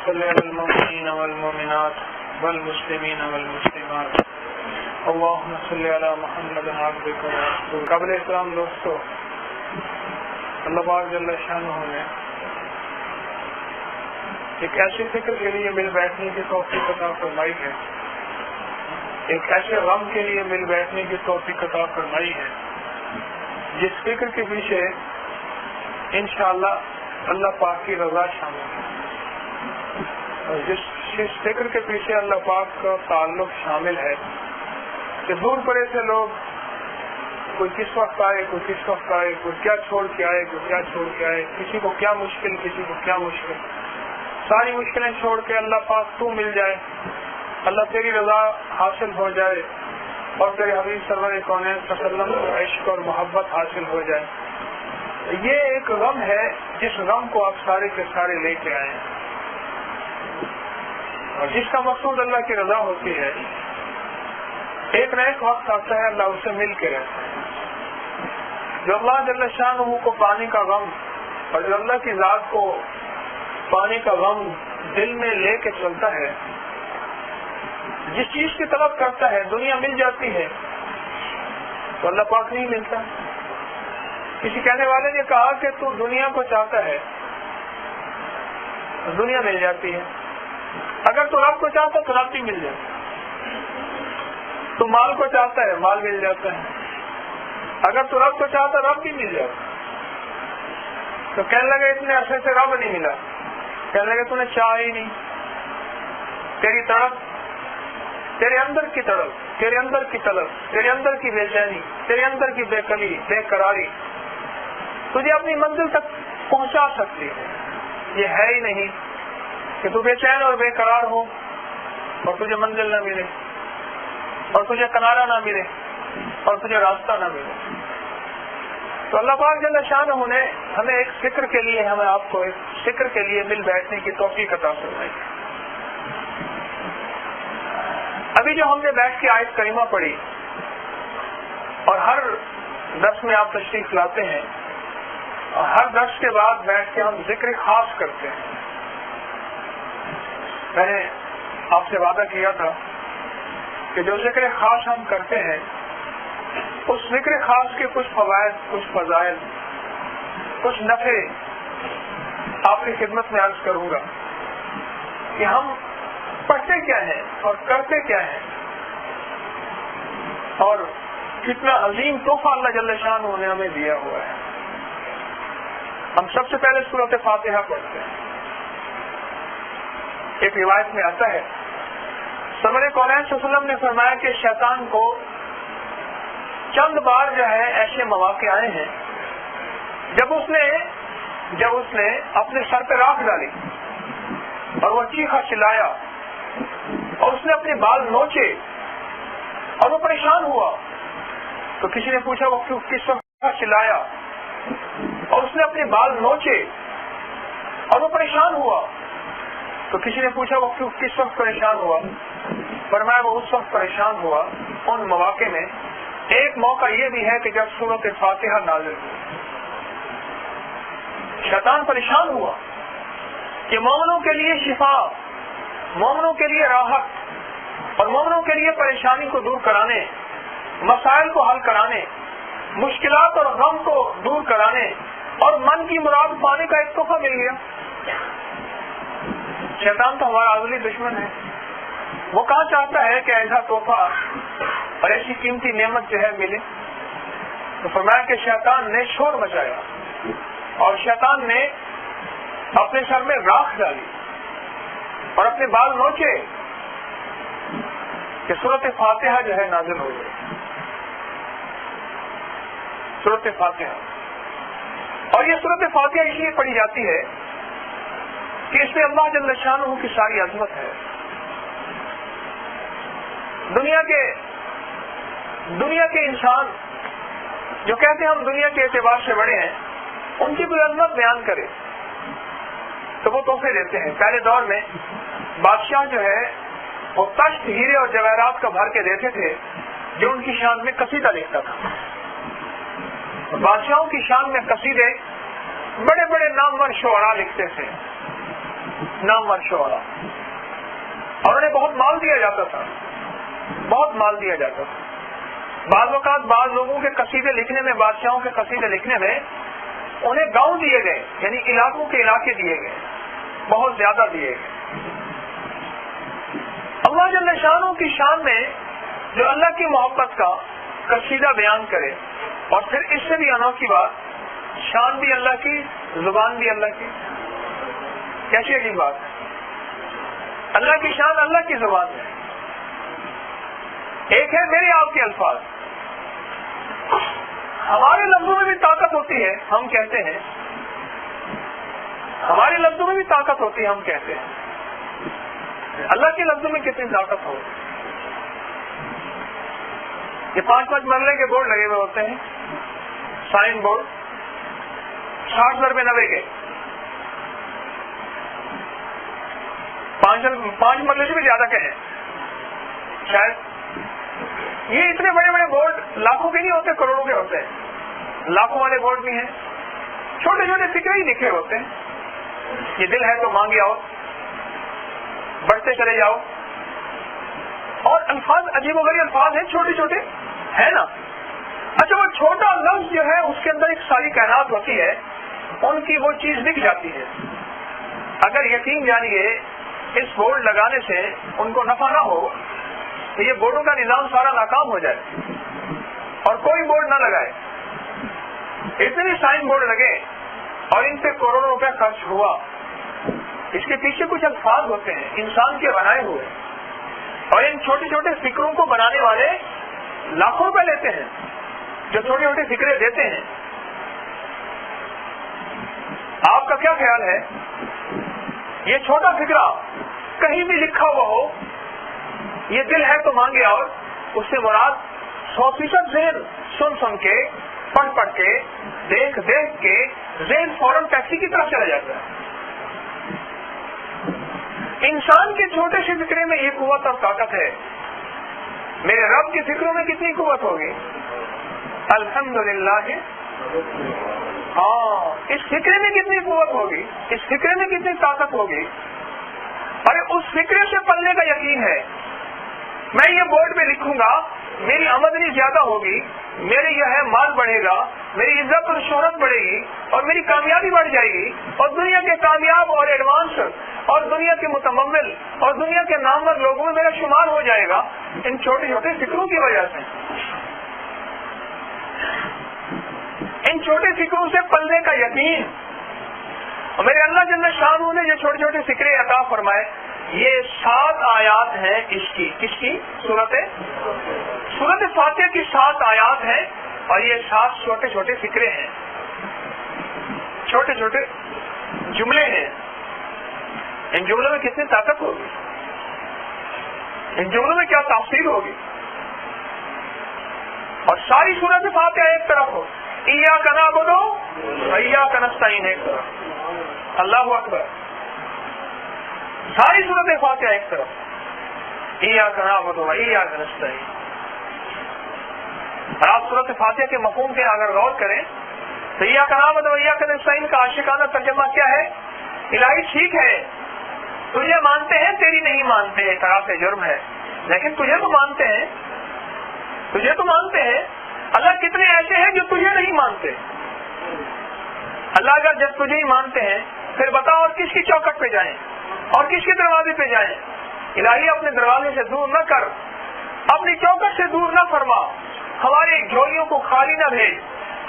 صل على المؤمنين والمؤمنات والمسلمين والمسلمات اللهم صل على محمد عبدك ورسولك. قابل احترام دوستو، اللہ پاک جل شانہ نے ایک ایسے فکر کے لیے مل بیٹھنے کی توفیق عطا فرمائی ہے، ایک ایسے غم کے لیے مل بیٹھنے کی توفیق عطا فرمائی ہے جس فکر کے پیچھے انشاءاللہ اللہ پاک کی رضا شامل ہے، اور جس فکر کے پیچھے اللہ پاک کا تعلق شامل ہے کہ دور پرے سے لوگ کوئی کس وقت آئے، کوئی کس وقت آئے، کوئی کیا چھوڑ کے آئے، کوئی کیا چھوڑ کے آئے، کسی کو کیا مشکل، کسی کو کیا مشکل، ساری مشکلیں چھوڑ کے اللہ پاک تو مل جائے، اللہ تیری رضا حاصل ہو جائے اور تیرے حبیب سرور کونین صلی اللہ علیہ وسلم کو عشق اور محبت حاصل ہو جائے. یہ ایک غم ہے جس غم کو آپ سارے کے سارے لے کے آئے ہیں، اور جس کا مقصود اللہ کی رضا ہوتی ہے. ایک نہ ایک وقت آتا ہے اللہ اسے مل کے رہتا ہے. جو اللہ جل شانہ کو پانے کا غم اور جو اللہ کی ذات کو پانے کا غم دل میں لے کے چلتا ہے، جس چیز کی طلب کرتا ہے دنیا مل جاتی ہے تو اللہ پاک نہیں ملتا. کسی کہنے والے نے کہا کہ تو دنیا کو چاہتا ہے دنیا مل جاتی ہے، اگر تو رب کو چاہتا تو رب بھی مل جاتا ہے، تو مال کو چاہتا ہے مال مل جاتا ہے، اگر تو رب کو چاہتا رب بھی مل جاتا. تو کہنے لگے اتنے عرصے سے رب نہیں ملا، کہنے لگے تو نے چاہ ہی نہیں. تیری تڑپ، تیرے اندر کی تڑپ، تیرے اندر کی طلب، تیرے اندر کی بے چینی، تیرے اندر کی بے قلی، بے قراری تجھے اپنی منزل تک پہنچا سکتی ہے. یہ ہے ہی نہیں کہ تو بے چین اور بے قرار ہو اور تجھے منزل نہ ملے اور تجھے کنارہ نہ ملے اور تجھے راستہ نہ ملے. تو اللہ پاک جل شانہ نے ہمیں ایک فکر کے لیے، ہمیں آپ کو ایک فکر کے لیے مل بیٹھنے کی توفیق عطا فرمائی. ابھی جو ہم نے بیٹھ کے آیت کریمہ پڑھی اور ہر درس میں آپ تشریف لاتے ہیں اور ہر درس کے بعد بیٹھ کے ہم ذکر خاص کرتے ہیں. میں نے آپ سے وعدہ کیا تھا کہ جو ذکر خاص ہم کرتے ہیں اس ذکر خاص کے کچھ فوائد، کچھ فضائل، کچھ نفع آپ کی خدمت میں عرض کروں گا کہ ہم پڑھتے کیا ہیں اور کرتے کیا ہیں اور کتنا عظیم تحفہ اللہ جل شانہ نے ہمیں دیا ہوا ہے. ہم سب سے پہلے سورۃ فاتحہ پڑھتے ہیں. ایک روایت میں آتا ہے سرور کونین صلی اللہ علیہ وسلم نے فرمایا کہ شیطان کو چند بار جو ہے ایسے مواقع آئے ہیں جب اس نے اپنے سر پہ راکھ ڈالی اور وہ چیخا چلایا اور اس نے اپنے بال نوچے اور وہ پریشان ہوا. تو کسی نے پوچھا وہ کس وقت چلایا اور اس نے اپنے بال نوچے اور وہ پریشان ہوا. تو کسی نے پوچھا وہ کس وقت پریشان ہوا؟ فرمایا وہ اس وقت پریشان ہوا ان مواقع میں. ایک موقع یہ بھی ہے کہ جب سورۃ فاتحہ نازل ہوئی، شیطان پریشان ہوا کہ مومنوں کے لیے شفا، مومنوں کے لیے راحت اور مومنوں کے لیے پریشانی کو دور کرانے، مسائل کو حل کرانے، مشکلات اور غم کو دور کرانے اور من کی مراد پانے کا ایک تحفہ مل گیا. شیطان تو ہمارا ازلی دشمن ہے، وہ کہاں چاہتا ہے کہ ایسا تحفہ اور ایسی قیمتی نعمت جو ہے ملے. تو فرمایا کہ شیطان نے شور مچایا اور شیطان نے اپنے سر میں راکھ ڈالی اور اپنے بال نوچے کہ سورۃ فاتحہ جو ہے نازل ہو گئی. سورۃ فاتحہ، اور یہ سورۃ فاتحہ اس لیے پڑھی جاتی ہے کہ اس میں اللہ جل شانہ کی ساری عظمت ہے. دنیا کے انسان جو کہتے ہیں ہم دنیا کے اعتبار سے بڑے ہیں، ان کی کوئی عظمت بیان کرے تو وہ تحفے دیتے ہیں. پہلے دور میں بادشاہ جو ہے وہ تشت ہیرے اور جواہرات کا بھر کے دیتے تھے جو ان کی شان میں قصیدہ لکھتا تھا. بادشاہوں کی شان میں قصیدے بڑے بڑے نامور شعراء لکھتے تھے. نامور شعراء، اور انہیں بہت مال دیا جاتا تھا، بہت مال دیا جاتا تھا. بعض اوقات بعض لوگوں کے قصیدے لکھنے میں، بادشاہوں کے قصیدے لکھنے میں انہیں گاؤں دیے گئے، یعنی علاقوں کے علاقے دیے گئے، بہت زیادہ دیے گئے. اللہ جل شانہ کی شان میں جو اللہ کی محبت کا قصیدہ بیان کرے، اور پھر اس سے بھی انوکھی بات، شان بھی اللہ کی، زبان بھی اللہ کی. کیسی عجیب بات ہے، اللہ کی شان اللہ کی زبان ہے. ایک ہے میرے آپ کے الفاظ، ہمارے لفظوں میں بھی طاقت ہوتی ہے، ہم کہتے ہیں ہمارے لفظوں میں بھی طاقت ہوتی ہے، ہم کہتے ہیں. اللہ کے لفظوں میں کتنی طاقت ہو. یہ 5-5 مرلے کے بورڈ لگے ہوئے ہوتے ہیں، سائن بورڈ 60 ضرب 90 کے، 5 مرلے سے بھی زیادہ کے ہیں شاید. یہ اتنے بڑے بڑے بورڈ لاکھوں کے نہیں ہوتے، کروڑوں کے ہوتے ہیں. لاکھوں والے بورڈ بھی ہیں، چھوٹے چھوٹے فکرے ہی لکھے ہوتے ہیں. یہ دل ہے تو مانگے آؤ، بڑھتے چلے جاؤ. اور الفاظ عجیب و غریب الفاظ ہیں، چھوٹے چھوٹے ہے نا. اچھا، وہ چھوٹا لفظ جو ہے اس کے اندر ایک ساری کائنات ہوتی ہے، ان کی وہ چیز لکھ جاتی ہے. اگر یقین جانیے اس بورڈ لگانے سے ان کو نفع نہ ہو تو یہ بورڈوں کا نظام سارا ناکام ہو جائے اور کوئی بورڈ نہ لگائے. اتنے سائن بورڈ لگے اور ان پہ کروڑوں روپے خرچ ہوا. اس کے پیچھے کچھ الفاظ ہوتے ہیں انسان کے بنائے ہوئے، اور ان چھوٹے چھوٹے فکروں کو بنانے والے لاکھوں روپے لیتے ہیں جو چھوٹے چھوٹے فکرے دیتے ہیں. آپ کا کیا خیال ہے، یہ چھوٹا فکرہ کہیں بھی لکھا ہوا ہو، یہ دل ہے تو مانگے، اور اس سے مراد 100% ذہن سن کے، پڑھ کے، دیکھ کے ذہن فوراً ٹیکسی کی طرف چلا جاتا ہے. انسان کے چھوٹے سے فکرے میں یہ قوت اور طاقت ہے. میرے رب کی فکروں میں کتنی قوت ہوگی. الحمدللہ. ہاں، اس فکرے میں کتنی قوت ہوگی، اس فکرے میں کتنی طاقت ہوگی. ارے اس فکرے سے پلنے کا یقین ہے. میں یہ بورڈ میں لکھوں گا، میری آمدنی زیادہ ہوگی، میرے یہ ہے مال بڑھے گا، میری عزت اور شہرت بڑھے گی، اور میری کامیابی بڑھ جائے گی، اور دنیا کے کامیاب اور ایڈوانس اور دنیا کے متمول اور دنیا کے نامور لوگوں میں میرا شمار ہو جائے گا ان چھوٹے چھوٹے فکروں کی وجہ سے. ان چھوٹے فکروں سے پلنے کا یقین. اور میرے اللہ جل شانہ نے جو چھوٹے چھوٹے فکرے عطا فرمائے، یہ 7 آیات ہیں اس کی. کس کی؟ سورت فاتحہ کی 7 آیات ہیں، اور یہ 7 چھوٹے چھوٹے فکرے ہیں، چھوٹے چھوٹے جملے ہیں. ان جملوں میں کتنی طاقت ہوگی، ان جملوں میں کیا تاثیر ہوگی. اور ساری سورت فاتحہ ایک طرف ہو، ایاک نعبد و ایاک نستعین ایک طرف. اللہ اکبر. ساری سورت فاتحہ ایک طرف، ایاک نعبد و ایاک نستعین. اور آپ سورت فاتحہ کے مفہوم کے اگر غور کریں تو ایاک نعبد و ایاک نستعین کا عاشقانہ ترجمہ کیا ہے؟ الہی ٹھیک ہے، تجھے مانتے ہیں، تیری نہیں مانتے، اعتراف جرم ہے، لیکن تجھے تو مانتے ہیں، تجھے تو مانتے ہیں. اللہ کتنے ایسے ہیں جو تجھے نہیں مانتے. اللہ اگر جب تجھے ہی مانتے ہیں پھر بتاؤ اور کس کی چوکٹ پہ جائیں اور کس کے دروازے پہ جائیں. الہی اپنے دروازے سے دور نہ کر، اپنی چوکٹ سے دور نہ فرما، ہماری جھولیوں کو خالی نہ بھیج.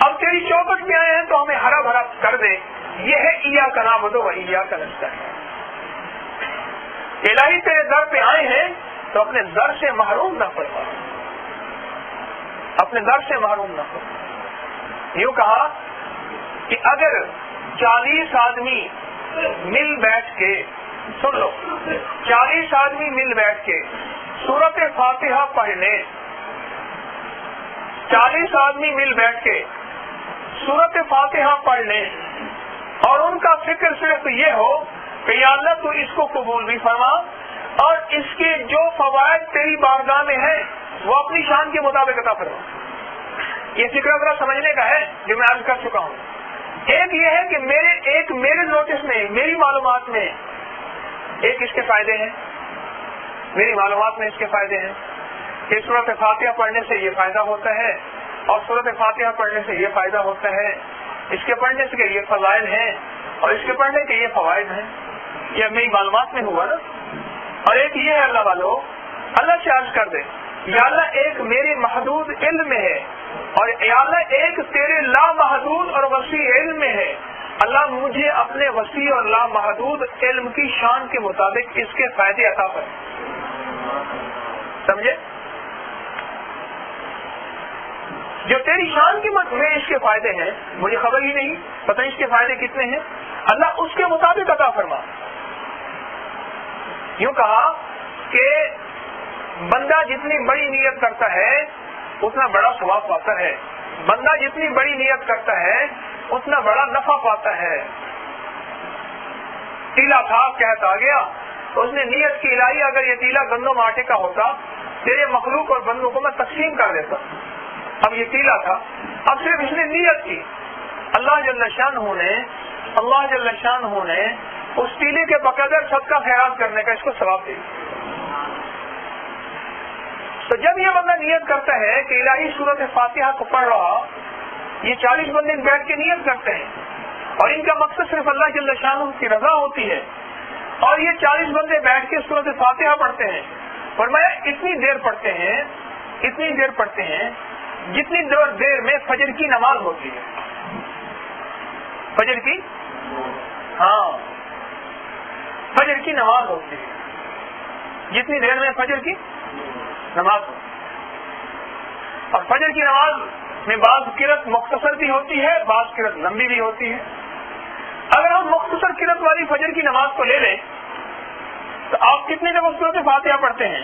اب تیری چوکٹ پہ آئے ہیں تو ہمیں ہرا بھرا کر دے. یہ ہے ایاک نعبد و ایاک نستعین. الہی تیرے در پہ آئے ہیں تو اپنے در سے محروم نہ فرما، اپنے در سے محروم نہ فرما. یوں کہا کہ اگر 40 آدمی مل بیٹھ کے، سن لو، 40 آدمی مل بیٹھ کے سورت فاتحہ پڑھ لیں، 40 آدمی مل بیٹھ کے سورت فاتحہ پڑھ لیں، اور ان کا فکر صرف یہ ہو کہ یا اللہ تو اس کو قبول بھی فرما، اور اس کے جو فوائد تیری بارگاہ میں ہیں وہ اپنی شان کے مطابق عطا فرما. یہ فکر ذرا سمجھنے کا ہے جو میں عرض کر چکا ہوں. ایک یہ ہے کہ میرے نوٹس میں، میری معلومات میں ایک اس کے فائدے ہیں، میری معلومات میں اس کے فائدے ہیں کہ سورۃ فاتحہ پڑھنے سے یہ فائدہ ہوتا ہے اور سورۃ فاتحہ پڑھنے سے یہ فائدہ ہوتا ہے، اس کے پڑھنے سے یہ فضائل ہیں اور اس کے پڑھنے کے یہ فوائد ہیں. یہ میری معلومات میں ہوا نا. اور ایک یہ ہے اللہ والو، اللہ سے عرض کر دے یا اللہ ایک میرے محدود علم میں ہے اور یا اللہ ایک تیرے لامحدود اور وسیع علم میں ہے. اللہ مجھے اپنے وسیع اور لامحدود علم کی شان کے مطابق اس کے فائدے عطا کرے. سمجھے؟ جو تیری شان کی میں اس کے فائدے ہیں مجھے خبر ہی نہیں، پتہ اس کے فائدے کتنے ہیں، اللہ اس کے مطابق عطا فرما. یوں کہا کہ بندہ جتنی بڑی نیت کرتا ہے اتنا بڑا ثواب پاتا ہے، بندہ جتنی بڑی نیت کرتا ہے اتنا بڑا نفع پاتا ہے. تیلا تھا کہتا آ گیا تو اس نے نیت کی الہی اگر یہ تیلا گندم آٹے کا ہوتا تیرے مخلوق اور بندوں کو میں تقسیم کر دیتا. اب یہ تیلا تھا، اب صرف اس نے نیت کی. اللہ جل شانہ نے اس تیلے کے بقدر صدقہ خیرات کرنے کا اس کو ثواب دے. تو جب یہ بندہ نیت کرتا ہے کہ الہی سورۃ فاتحہ کو پڑھ رہا، یہ 40 بندے بیٹھ کے نیت کرتے ہیں اور ان کا مقصد صرف اللہ جل شانہ کی رضا ہوتی ہے اور یہ 40 بندے بیٹھ کے سورۃ فاتحہ پڑھتے ہیں. فرمایا اتنی دیر پڑھتے ہیں جتنی دیر میں فجر کی نماز ہوتی ہے. فجر کی نماز ہوتی ہے، جتنی دیر میں فجر کی نماز ہوتی ہے. اور فجر کی نماز میں بعض قرات مختصر بھی ہوتی ہے، بعض قرات لمبی بھی ہوتی ہے. اگر ہم مختصر قرات والی فجر کی نماز کو لے لیں تو آپ کتنے دفعہ سورۃ فاتحہ پڑھتے ہیں؟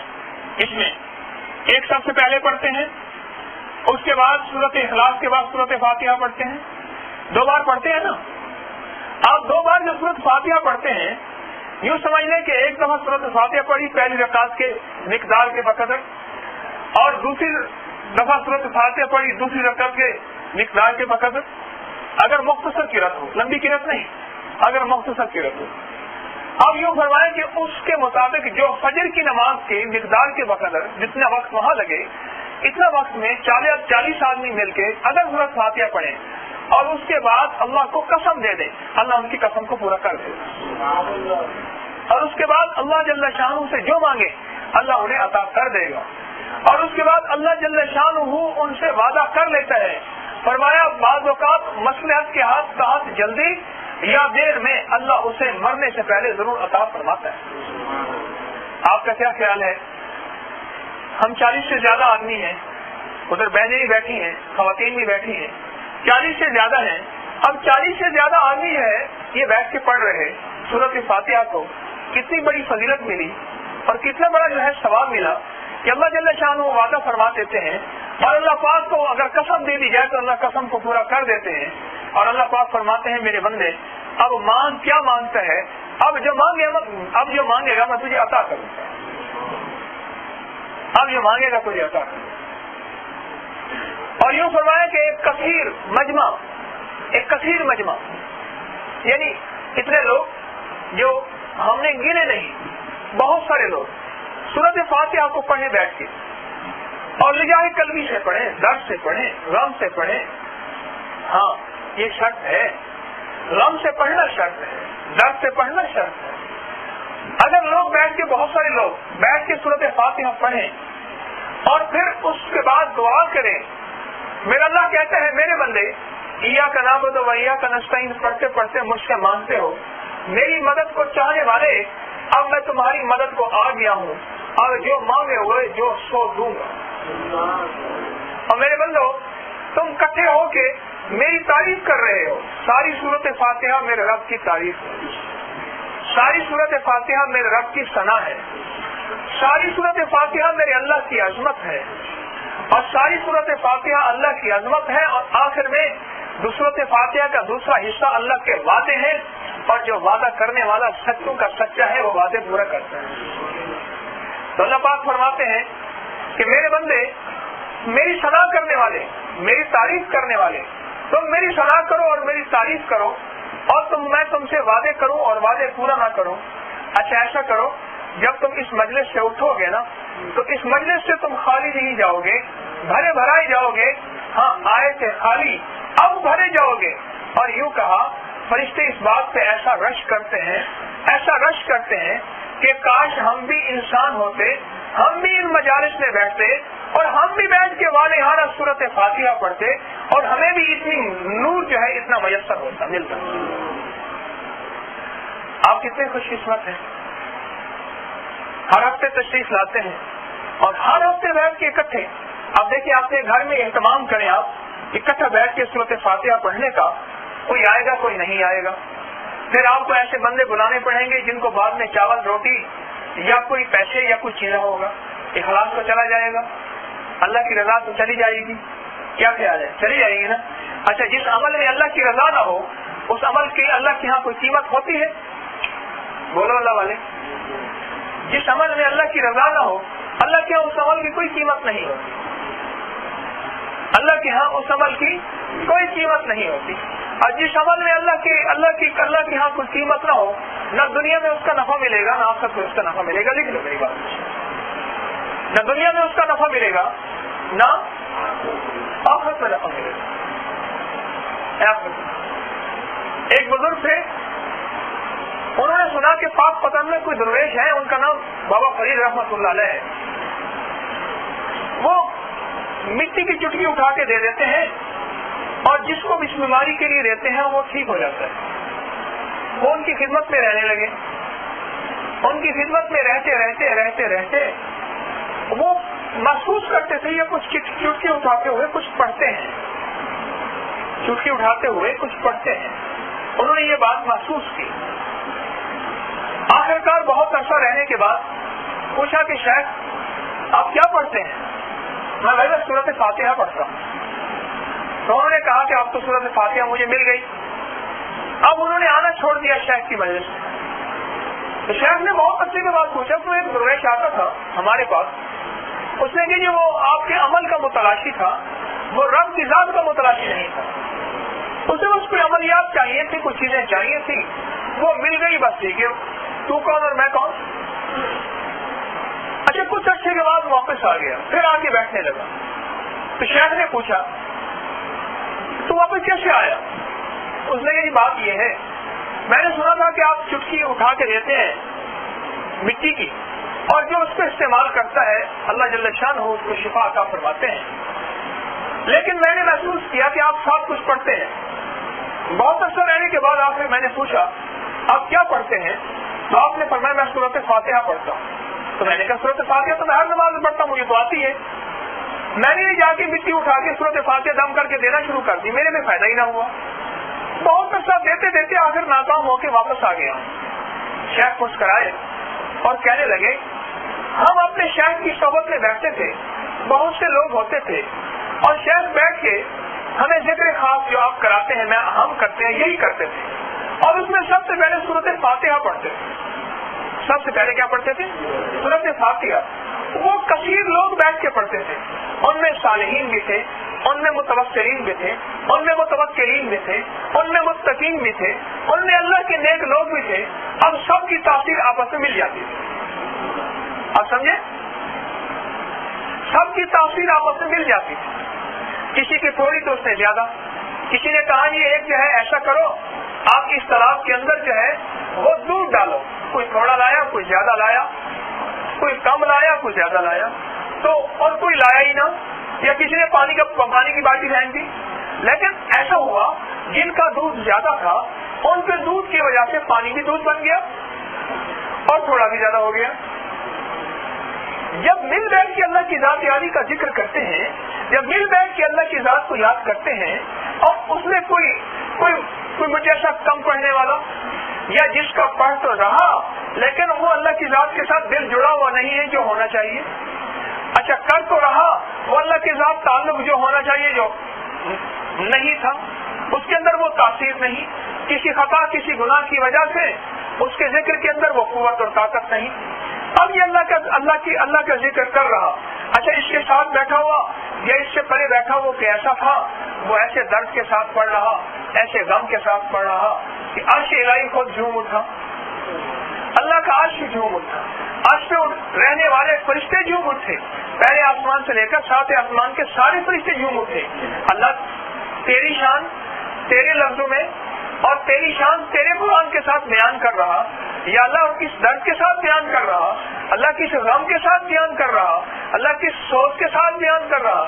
اس میں ایک سب سے پہلے پڑھتے ہیں، اس کے بعد سورۃ اخلاص کے بعد سورۃ فاتحہ پڑھتے ہیں. 2 بار پڑھتے ہیں نا. آپ 2 بار جو سورۃ فاتحہ پڑھتے ہیں یوں سمجھ لیں کہ ایک دفعہ سورۃ فاتحہ پڑھی پہلی رکعت کے مقدار کے بقدر اور دوسری دفعہ سورۃ فاتحہ پڑھی دوسری رکعت کے مقدار کے بقدر. اگر مختصر قرات ہو، لمبی قرات نہیں، اگر مختصر قرات ہو. اب یوں فرمائیں کہ اس کے مطابق جو فجر کی نماز کے مقدار کے بقدر جتنا وقت وہاں لگے اتنا وقت میں 40 آدمی مل کے اگر سورۃ فاتحہ پڑھیں اور اس کے بعد اللہ کو قسم دے دیں، اللہ ان کی قسم کو پورا کر دے. اور اس کے بعد اللہ جل شانہ سے جو مانگے اللہ انہیں عطا کر دے گا. اور اس کے بعد اللہ جل شانہ ان سے وعدہ کر لیتا ہے. فرمایا بعض اوقات مصلحت کے تحت جلدی یا دیر میں اللہ اسے مرنے سے پہلے ضرور عطا فرماتا ہے. آپ کا کیا خیال ہے؟ ہم 40 سے زیادہ آدمی ہیں، ادھر بہنیں بھی بیٹھی ہیں، خواتین بھی بیٹھی ہیں، 40 سے زیادہ ہیں. اب 40 سے زیادہ آدمی ہے یہ بیٹھ کے پڑھ رہے سورۃ فاتحہ کو. کتنی بڑی فضیلت ملی اور کتنا بڑا جو ہے ثواب ملا کہ اللہ جل شانہ وعدہ فرما دیتے ہیں اور اللہ پاک کو اگر قسم دے دی جائے تو اللہ قسم کو پورا کر دیتے ہیں. اور اللہ پاک فرماتے ہیں میرے بندے اب مانگ، کیا مانگتا ہے؟ اب جو مانگے گا میں تجھے عطا کروں گا. اب جو مانگے گا تجھے عطا کروں. اور یوں فرمایا کہ ایک کثیر مجمع یعنی اتنے لوگ جو ہم نے گنے نہیں، بہت سارے لوگ سورۃ فاتحہ کو پڑھیں بیٹھ کے اور لجاہ قلبی سے پڑھیں، درد سے پڑھیں، غم سے پڑھیں. ہاں یہ شرط ہے، غم سے پڑھنا شرط ہے، درد سے پڑھنا شرط ہے. اگر لوگ بیٹھ کے بہت سارے لوگ بیٹھ کے سورۃ فاتحہ پڑھیں اور پھر اس کے بعد دعا کریں. میرا اللہ کہتا ہے میرے بندے ایاک نعبد و ایاک نستعین پڑھتے پڑھتے مجھ سے مانگتے ہو، میری مدد کو چاہنے والے اب میں تمہاری مدد کو آ گیا ہوں اور جو مانگے ہوئے جو سو دوں گا. اور میرے بندو تم اکٹھے ہو کے میری تعریف کر رہے ہو. ساری سورۃ فاتحہ میرے رب کی تعریف ہے، ساری سورۃ فاتحہ میرے رب کی ثنا ہے، ساری سورۃ فاتحہ میرے اللہ کی عظمت ہے اور ساری سورۃ فاتحہ اللہ کی عظمت ہے. اور آخر میں سورۃ فاتحہ کا دوسرا حصہ اللہ کے وعدے ہیں اور جو وعدہ کرنے والا سچوں کا سچا ہے وہ وعدے پورا کرتا ہے. تو اللہ پاک فرماتے ہیں کہ میرے بندے میری ثنا کرنے والے، میری تعریف کرنے والے، تم میری ثنا کرو اور میری تعریف کرو اور میں تم سے وعدے کروں اور وعدے پورا نہ کروں. اچھا ایسا کرو، جب تم اس مجلس سے اٹھو گے نا تو اس مجلس سے تم خالی نہیں جاؤ گے، بھرے بھرائے جاؤ گے. ہاں آئے تھے خالی، اب بھرے جاؤ گے. اور یوں کہا فرشتے اس بات پہ ایسا رش کرتے ہیں، ایسا رش کرتے ہیں کہ کاش ہم بھی انسان ہوتے، ہم بھی ان مجالس میں بیٹھتے اور ہم بھی بیٹھ کے والہانہ سورۃ فاتحہ پڑھتے اور ہمیں بھی اتنی نور جو ہے اتنا میسر ہوتا ملتا. آپ کتنے خوش قسمت ہیں، ہر ہفتے تشریف لاتے ہیں اور ہر ہفتے بیٹھ کے اکٹھے. آپ دیکھیں اپنے گھر میں اہتمام کریں، آپ اکٹھا بیٹھ کے سورۃ فاتحہ پڑھنے کا. کوئی آئے گا کوئی نہیں آئے گا، پھر آپ کو ایسے بندے بلانے پڑیں گے جن کو بعد میں چاول روٹی یا کوئی پیسے یا کوئی چیزیں ہوگا. اخلاص تو چلا جائے گا، اللہ کی رضا تو چلی جائے گی. کیا خیال ہے؟ چلی جائے گی نا. اچھا جس عمل میں اللہ کی رضا نہ ہو اس عمل کی اللہ کے ہاں کوئی قیمت ہوتی ہے؟ بولو اللہ والے. جس عمل میں اللہ کی رضا نہ ہو اللہ کے ہاں اس عمل کی کوئی قیمت نہیں ہوتی. اللہ کے ہاں اس عمل کی کوئی قیمت نہیں ہوتی. اور جس عمل میں اللہ کے ہاں کوئی قیمت نہ ہو، نہ دنیا میں اس کا نفع ملے گا نہ آخرت میں اس کا نفع ملے گا. لکھ لو میری بات، نہ دنیا میں اس کا نفع ملے گا نہ آخرت میں نفع ملے گا. ایک بزرگ تھے، انہوں نے سنا کہ پاک پتن میں کوئی درویش ہے، ان کا نام بابا فرید رحمت اللہ علیہ ہے. وہ مٹی کی چٹکی اٹھا کے دے دیتے ہیں اور جس کو اس بیماری کے لیے دیتے ہیں وہ ٹھیک ہو جاتا ہے. وہ ان کی خدمت میں رہنے لگے. ان کی خدمت میں رہتے وہ محسوس کرتے تھے یہ کچھ چٹکی اٹھاتے ہوئے کچھ پڑھتے ہیں، چٹکی اٹھاتے ہوئے کچھ پڑھتے ہیں. انہوں نے یہ بات محسوس کی. آخرکار بہت عرصہ رہنے کے بعد پوچھا کہ شیخ آپ کیا پڑھتے ہیں؟ میں بھائی سورۃ فاتحہ پڑھتا ہوں. تو انہوں نے کہا کہ آپ تو سورۃ فاتحہ مجھے مل گئی. اب انہوں نے آنا چھوڑ دیا شیخ کی مجلس سے. تو شیخ نے بہت اچھے کے بعد پوچھا تو ایک درویش آتا تھا ہمارے پاس، اس نے کہ وہ آپ کے عمل کا متلاشی تھا، وہ رب کی ذات کا متلاشی نہیں تھا. اسے بس کوئی عملیات چاہیے تھی، کچھ چیزیں چاہیے تھی، وہ مل گئی بس. ٹھیک ہے، تو کون اور میں کون. اچھا کچھ عرصے کے بعد واپس آ گیا، پھر آ کے بیٹھنے لگا. تو شیخ نے پوچھا تو واپس کیسے آیا؟ اس نے یہ بات یہ ہے، میں نے سنا تھا کہ آپ چٹکی اٹھا کے دیتے ہیں مٹی کی، اور جو اس کو استعمال کرتا ہے اللہ جل شان ہو اس کو شفا عطا فرماتے ہیں. لیکن میں نے محسوس کیا کہ آپ سب کچھ پڑھتے ہیں. بہت عرصہ رہنے کے بعد آپ سے میں نے پوچھا آپ کیا پڑھتے ہیں؟ تو آپ نے فرمایا میں سورۃ فاتحہ پڑھتا ہوں. تو میں نے کہا سورۃ فاتحہ تو میں ہر نماز میں پڑھتا ہوں، مجھے تو آتی ہے. میں نے جا کے مٹی اٹھا کے سورۃ فاتحہ دم کر کے دینا شروع کر دی، میرے میں فائدہ ہی نہ ہوا. بہت عرصہ دیتے آخر ناکام ہو کے واپس آ گیا. شیخ مسکرائے اور کہنے لگے ہم اپنے شیخ کی صحبت میں بیٹھتے تھے، بہت سے لوگ ہوتے تھے اور شیخ بیٹھ کے ہمیں ذکر خاص جو آپ کراتے ہیں ہم کرتے ہیں یہی کرتے تھے، اور اس میں سب سے پہلے سورۃ فاتحہ پڑھتے تھے. سب سے پہلے کیا پڑھتے تھے؟ سورۃ فاتحہ. وہ کثیر لوگ بیٹھ کے پڑھتے تھے، ان میں صالحین بھی تھے، ان میں متوسلین بھی تھے، ان میں متوکلین بھی تھے، ان میں متقین بھی تھے، ان میں اللہ کے نیک لوگ بھی تھے. اب سب کی تاثیر آپس میں مل جاتی تھی. آپ سمجھے؟ سب کی تاثیر آپس میں مل جاتی تھی. کسی کی تھوڑی تو اس نے زیادہ. کسی نے کہا یہ ایک جو ہے ایسا کرو آپ اس تالاب کے اندر جو ہے وہ دودھ ڈالو، کوئی تھوڑا لایا کوئی زیادہ لایا، کوئی کم لایا کوئی زیادہ لایا، تو اور کوئی لایا ہی نہ، یا کسی نے پانی کی بالٹی پھینک دی. لیکن ایسا ہوا جن کا دودھ زیادہ تھا ان کے دودھ کی وجہ سے پانی بھی دودھ بن گیا اور تھوڑا بھی زیادہ ہو گیا. جب مل بیٹھ کے اللہ کی ذات یاری کا ذکر کرتے ہیں، جب مل بیٹھ کے اللہ کی ذات کو یاد کرتے ہیں، اور اس میں کوئی مجھے ایسا کم پڑھنے والا یا جس کا پڑھ تو رہا لیکن وہ اللہ کی ذات کے ساتھ دل جڑا ہوا نہیں ہے جو ہونا چاہیے. اچھا کر تو رہا وہ اللہ کے ذات تعلق جو ہونا چاہیے جو نہیں تھا، اس کے اندر وہ تاثیر نہیں، کسی خطا کسی گناہ کی وجہ سے اس کے ذکر کے اندر وہ قوت اور طاقت نہیں. اب یہ اللہ کا ذکر کر رہا. اچھا اس کے ساتھ بیٹھا ہوا یا اس سے پہلے بیٹھا ہوا کیسا تھا؟ وہ ایسے درد کے ساتھ پڑھ رہا، ایسے غم کے ساتھ پڑھ رہا کہ عرش الہی خود جھوم اٹھا. اللہ کا عرش جھوم اٹھا, عرش پہ رہنے والے فرشتے جھوم اٹھے, پہلے آسمان سے لے کر ساتویں آسمان کے سارے فرشتے جھوم اٹھے. اللہ تیری شان تیرے لفظوں میں اور تیری شان تیرے قرآن کے ساتھ بیان کر رہا, یا اللہ کس درد کے ساتھ بیان کر رہا, اللہ کس غم کے ساتھ بیان کر رہا, اللہ کس سوچ کے ساتھ بیان کر رہا.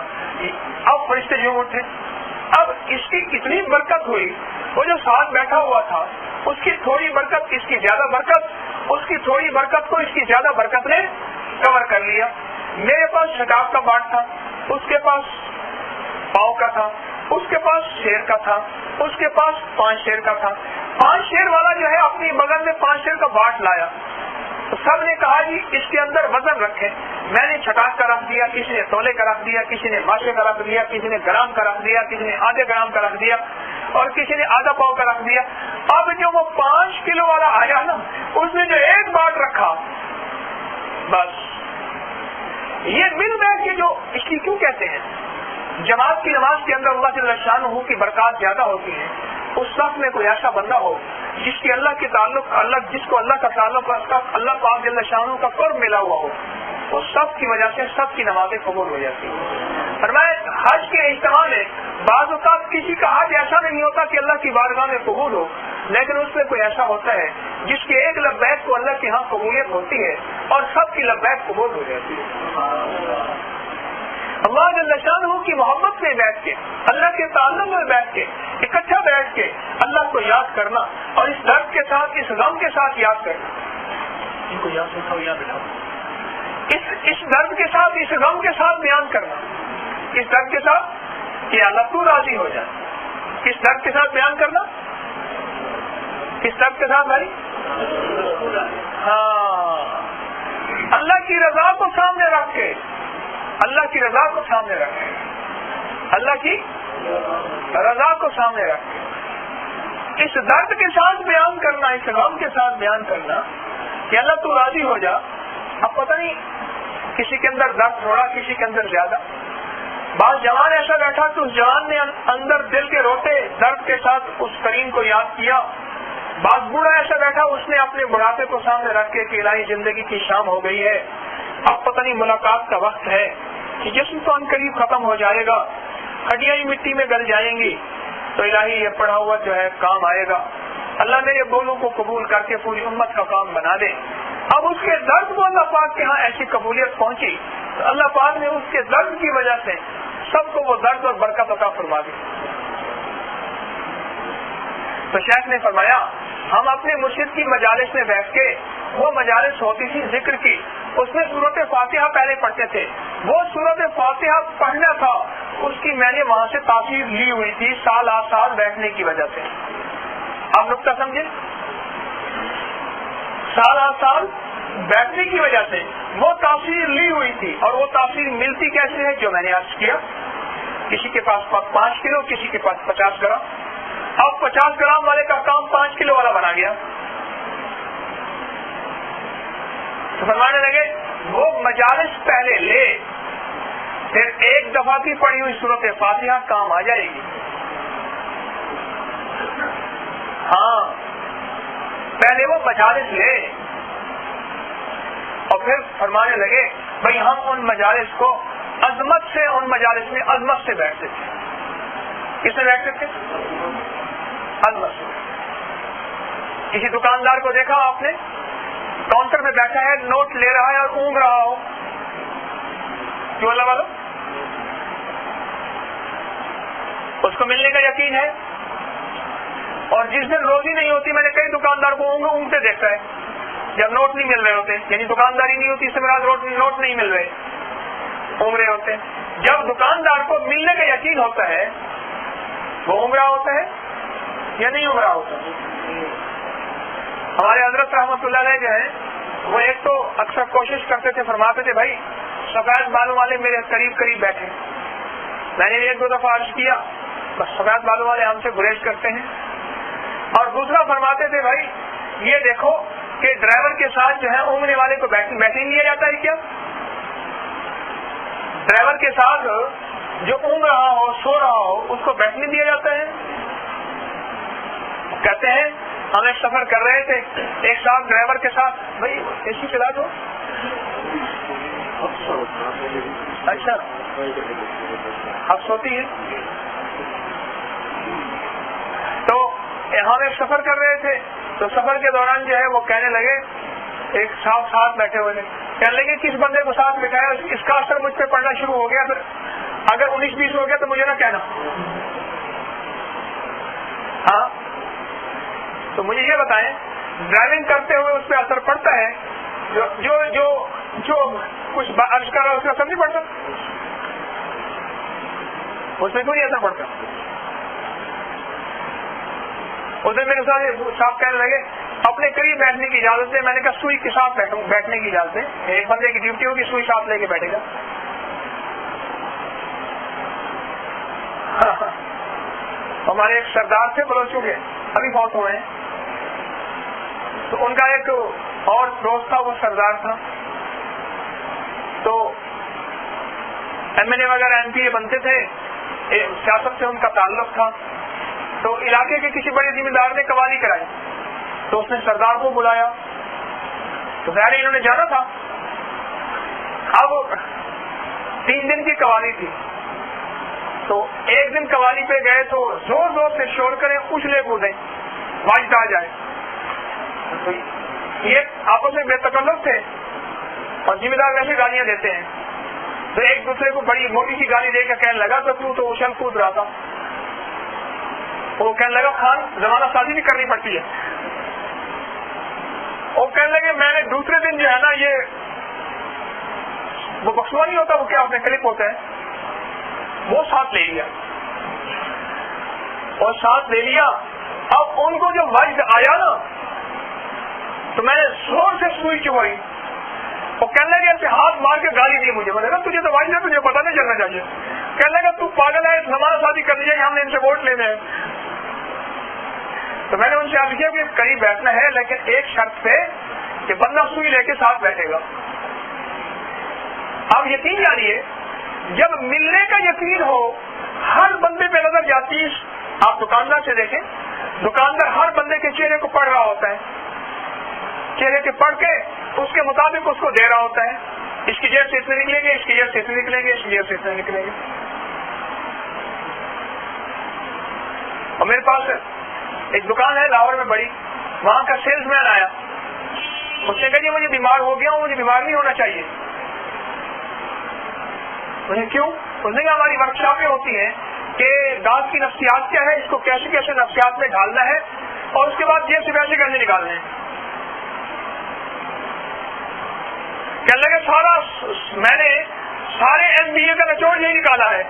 اب فرشتے جھوم اٹھے. اب اس کی کتنی برکت ہوئی, وہ جو ساتھ بیٹھا ہوا تھا اس کی تھوڑی برکت, اس کی زیادہ برکت, اس کی تھوڑی برکت کو اس کی زیادہ برکت نے کور کر لیا. میرے پاس شتاب کا باٹ تھا, اس کے پاس پاؤں کا تھا, اس کے پاس شیر کا تھا, اس کے پاس 5 شیر کا تھا. 5 شیر والا جو ہے اپنی بغل میں 5 شیر کا باٹ لایا. تو سب نے کہا جی اس کے اندر وزن رکھے. میں نے چھٹاک کا رکھ دیا, کسی نے تولے کا رکھ دیا, کسی نے ماشے کا رکھ دیا, کسی نے گرام کا رکھ دیا, کسی نے آدھے گرام کا رکھ دیا, اور کسی نے آدھا پاؤ کا رکھ دیا. اب جو وہ 5 کلو والا آیا نا, اس نے جو ایک باٹ رکھا, بس یہ مل بیٹھ کے, جو اس لیے کیوں کہتے ہیں جماعت کی نماز کے اندر اللہ جل شانہ کی برکات زیادہ ہوتی ہے. اس صف میں کوئی ایسا بندہ ہو جس کی اللہ کے تعلق, جس کو اللہ کا تعلق, اللہ پاک جل شانہ کا قرب ملا ہوا ہو, اس صف کی وجہ سے سب کی نمازیں قبول ہو جاتی ہیں. فرمایا حج کے اجتماع میں بعض اوقات کسی کا حج ایسا نہیں ہوتا کہ اللہ کی بارگاہ میں قبول ہو, لیکن اس میں کوئی ایسا ہوتا ہے جس کے ایک لبیک کو اللہ کے ہاں قبولیت ہوتی ہے اور سب کی لبیک قبول ہو جاتی ہے. اللہ جل شانہ کی محبت میں بیٹھ کے, اللہ کے تعلق میں بیٹھ کے, اکٹھا بیٹھ کے اللہ کو یاد کرنا, اور اس درد کے ساتھ, اس غم کے ساتھ یاد کرنا. ان کو یاد رکھو, یاد رکھو, اس درد کے ساتھ, اس غم کے ساتھ بیان کرنا, اس درد کے ساتھ کہ اللہ تو راضی ہو جائے. اس درد کے ساتھ بیان کرنا, اس درد کے ساتھ بھائی, ہاں, اللہ کی رضا کو سامنے رکھ کے, اللہ کی رضا کو سامنے رکھے, اللہ کی رضا کو سامنے رکھے, اس درد کے ساتھ بیان کرنا, اس غم کے ساتھ بیان کرنا کہ اللہ تو راضی ہو جا. اب پتہ نہیں کسی کے اندر درد تھوڑا, کسی کے اندر زیادہ. بعض جوان ایسا بیٹھا کہ اس جوان نے اندر دل کے روتے درد کے ساتھ اس کریم کو یاد کیا. بعض بوڑھا ایسا بیٹھا, اس نے اپنے بڑھاپے کو سامنے رکھ کے کہ الہی زندگی کی شام ہو گئی ہے, اب پتہ نہیں ملاقات کا وقت ہے کہ جسم تو ان قریب ختم ہو جائے گا, ہڈیاں ہی مٹی میں گل جائیں گی, تو الہی یہ پڑھا ہوا جو ہے کام آئے گا. اللہ میرے بولوں کو قبول کر کے پوری امت کا کام بنا دے. اب اس کے درد کو اللہ پاک کے ہاں ایسی قبولیت پہنچی تو اللہ پاک نے اس کے درد کی وجہ سے سب کو وہ درد اور برکت عطا فرما دی. تو شیخ نے فرمایا ہم اپنے مرشد کی مجالس میں بیٹھ کے, وہ مجالس ہوتی تھی ذکر کی, اس میں سورت فاتحہ پہلے پڑھتے تھے. وہ سورت فاتحہ پڑھنا تھا, اس کی میں نے وہاں سے تاثیر لی ہوئی تھی سال آ سال بیٹھنے کی وجہ سے. آپ نقطہ سمجھے, سال آ سال بیٹھنے کی وجہ سے وہ تاثیر لی ہوئی تھی. اور وہ تاثیر ملتی کیسے ہے, جو میں نے عرض کیا, کسی کے پاس 5 کلو, کسی کے پاس 50 گرام. اب 50 گرام والے کا کام 5 کلو والا بنا گیا. تو فرمانے لگے وہ مجالس پہلے لے, پھر ایک دفعہ کی پڑھی ہوئی سورت فاتحہ کام آ جائے گی. ہاں, پہلے وہ مجالس لے, اور پھر فرمانے لگے بھائی ہم ان مجالس کو عظمت سے, ان مجالس میں عظمت سے بیٹھتے تھے. کس سے بیٹھتے تھے؟ عظمت سے. کسی دکاندار کو دیکھا آپ نے کاؤنٹر پہ بیٹھا ہے, نوٹ لے رہا ہے اور اونگ رہا ہو, کیوں اللہ والا, اس کو ملنے کا یقین ہے. اور جس دن روزی نہیں ہوتی, میں نے کئی دکاندار کو اونگتے دیکھا ہے جب نوٹ نہیں مل رہے ہوتے, یعنی دکانداری نہیں ہوتی, اس سے میرا نوٹ نہیں مل رہے, اونگ رہے ہوتے. جب دکاندار کو ملنے کا یقین ہوتا ہے وہ اونگ رہا ہوتا ہے یا نہیں اونگ رہا ہوتا. ہمارے حضرت رحمۃ اللہ علیہ جو ہے وہ ایک تو اکثر کوشش کرتے تھے, فرماتے تھے بھائی سفید بالوں والے میرے قریب قریب بیٹھے. میں نے 1-2 دفعہ عرض کیا, بس سفید بالوں والے ہم سے گریز کرتے ہیں. اور دوسرا فرماتے تھے بھائی یہ دیکھو کہ ڈرائیور کے ساتھ جو ہے اونگنے والے کو بیٹھنے نہیں دیا جاتا ہے کیا؟ ڈرائیور کے ساتھ جو اونگ رہا ہو, سو رہا ہو, اس کو بیٹھنے دیا جاتا ہے. کہتے ہیں ہم ایک سفر کر رہے تھے ایک صاحب ڈرائیور کے ساتھ، بھائی اے سی چلا دو. اچھا حفظ ہوتی ہے. تو ہم ایک سفر کر رہے تھے تو سفر کے دوران جو ہے وہ کہنے لگے، ایک صاحب ساتھ بیٹھے ہوئے تھے، کہنے لگے کس بندے کو ساتھ بٹھایا اس کا اثر مجھ پہ پڑنا شروع ہو گیا، پھر اگر 19-20 ہو گیا تو مجھے نہ کہنا. ہاں تو مجھے یہ بتائیں ڈرائیونگ کرتے ہوئے اس پہ اثر پڑتا ہے؟ جو کچھ عرض کر رہا ہے اس کا اثر نہیں پڑتا؟ اس میں کیوں نہیں اثر پڑتا؟ اس دن میرے ساتھ صاحب کہنے لگے اپنے قریب بیٹھنے کی اجازت ہے. میں نے کہا سوئی کے ساتھ بیٹھنے کی اجازت ہے. ایک بندے کی ڈیوٹی ہوگی سوئی ساتھ لے کے بیٹھے گا. ہمارے ایک سردار تھے بلوچوں کے، ابھی فوت ہوئے ہیں. تو ان کا ایک اور دوست تھا، وہ سردار تھا. تو MLA وغیرہ MP بنتے تھے، سیاست سے ان کا تعلق تھا. تو علاقے کے کسی بڑے ذمہ دار نے قوالی کرائی تو اس نے سردار کو بلایا. تو ظاہر انہوں نے جانا تھا. اب 3 دن کی قوالی تھی. تو ایک دن قوالی پہ گئے تو زور زور سے شور کریں، اچھلے کودیں، واجد آ جائے. یہ آپس میں بے تکلف تھے اور ذمہ دار ویسے گالیاں دیتے ہیں. تو ایک دوسرے کو بڑی موٹی سی گالی دے کے کہنے لگا تو تو اچھل کود رہا تھا. وہ کہنے لگا خان زمانہ سازی بھی کرنی پڑتی ہے. وہ کہنے لگے میں نے دوسرے دن جو ہے نا یہ وہ بخشوا نہیں ہوتا، وہ کیا اپنے کلپ ہوتا ہے، وہ ساتھ لے لیا اور ساتھ لے لیا. اب ان کو جو وجد آیا نا تو میں نے زور سے سوئی چبھائی. وہ کہنے لگے ایسے ہاتھ مار کے گالی دی مجھے. میں نے کہا تجھے تو وجد ہے، تجھے پتا نہیں چلنا چاہیے. کہنے لگا تو پاگل ہے، زمانہ سازی کرنی چاہیے، ہم نے ان سے ووٹ لینے ہیں. تو میں نے ان سے عرض کیا کہ قریب بیٹھنا ہے لیکن ایک شرط پہ کہ بندہ سوئی لے کے ساتھ بیٹھے گا. اب یقین جانیے جب ملنے کا یقین ہو ہر بندے پہ نظر جاتی ہے. آپ دکاندار سے دیکھیں، دکاندار ہر بندے کے چہرے کو پڑھ رہا ہوتا ہے، چہرے کے پڑھ کے اس کے مطابق اس کو دے رہا ہوتا ہے. اس کی جیب سے اتنے نکلیں گے، اس کی جیب سے اتنے نکلیں گے، اس کی جیب سے اتنے نکلیں گے. اور میرے پاس ایک دکان ہے لاہور میں بڑی، وہاں کا سیلس مین آیا. اس نے کہا جی مجھے بیمار ہو گیا ہوں، مجھے بیمار نہیں ہونا چاہیے. مجھے کیوں؟ اس نے کہا ہماری ورکشاپیں ہوتی ہیں کہ گاہک کی نفسیات کیا ہے، اس کو کیسے کیسے نفسیات میں ڈالنا ہے اور اس کے بعد جیب سے پیسے کیسے نکالنے ہیں. کہنے لگے میں نے سارے MBA کا نچوڑ یہی نکالا ہے،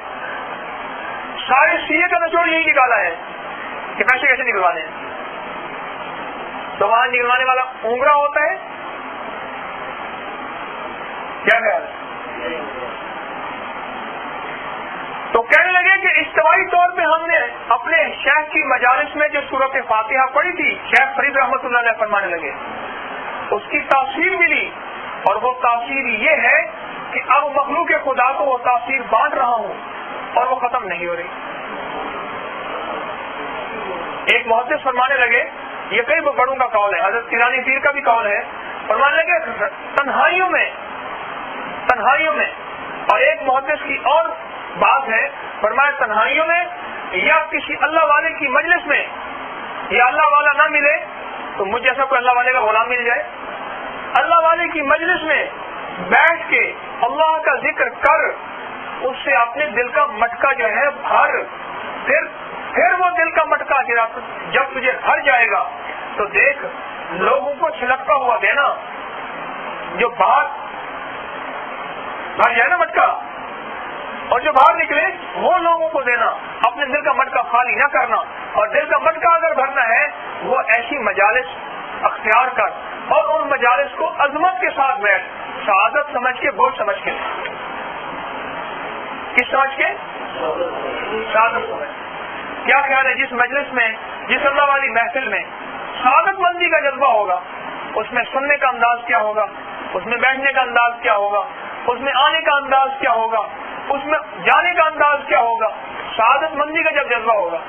سارے CA کا نچوڑ یہی نکالا ہے کہ پیسے کیسے نکلوانے ہیں. تو وہاں نکلوانے والا اونگرا ہوتا ہے، کیا خیال ہے؟ تو کہنے لگے کہ اجتماعی طور پہ ہم نے اپنے شیخ کی مجالس میں جو سورۃ فاتحہ پڑھی تھی، شیخ فرید رحمۃ اللہ علیہ فرمانے لگے اس کی تاثیر ملی. اور وہ تاثیر یہ ہے کہ اب مخلوق خدا کو وہ تاثیر بانٹ رہا ہوں اور وہ ختم نہیں ہو رہی. ایک محدث فرمانے لگے، یہ کئی بڑوں کا قول ہے، حضرت تیرانی پیر کا بھی قول ہے، فرمانے لگے تنہائیوں میں اور ایک محدث کی اور بات ہے، فرمایا تنہائیوں میں یا کسی اللہ والے کی مجلس میں یا اللہ والا نہ ملے تو مجھ جیسا کوئی اللہ والے کا غلام مل جائے. اللہ والے کی مجلس میں بیٹھ کے اللہ کا ذکر کر، اس سے اپنے دل کا مٹکا جو ہے بھر، پھر وہ دل کا مٹکا جب تجھے بھر جائے گا تو دیکھ لوگوں کو چھلکتا ہوا دینا، جو باہر بھر جائے نا مٹکا اور جو باہر نکلے وہ لوگوں کو دینا، اپنے دل کا مٹکا خالی نہ کرنا. اور دل کا مٹکا اگر بھرنا ہے وہ ایسی مجالس اختیار کر اور ان مجالس کو عظمت کے ساتھ بیٹھ، سعادت سمجھ کے، بوجھ سمجھ کے. کس سمجھ کے؟ سعادت سمجھ. کیا خیال ہے جس مجلس میں، جس اللہ والی محفل میں سعادت مندی کا جذبہ ہوگا، اس میں سننے کا انداز کیا ہوگا، اس میں بیٹھنے کا انداز کیا ہوگا، اس میں آنے کا انداز کیا ہوگا، اس میں جانے کا انداز کیا ہوگا. سعادت مندی کا جب جذبہ ہوگا.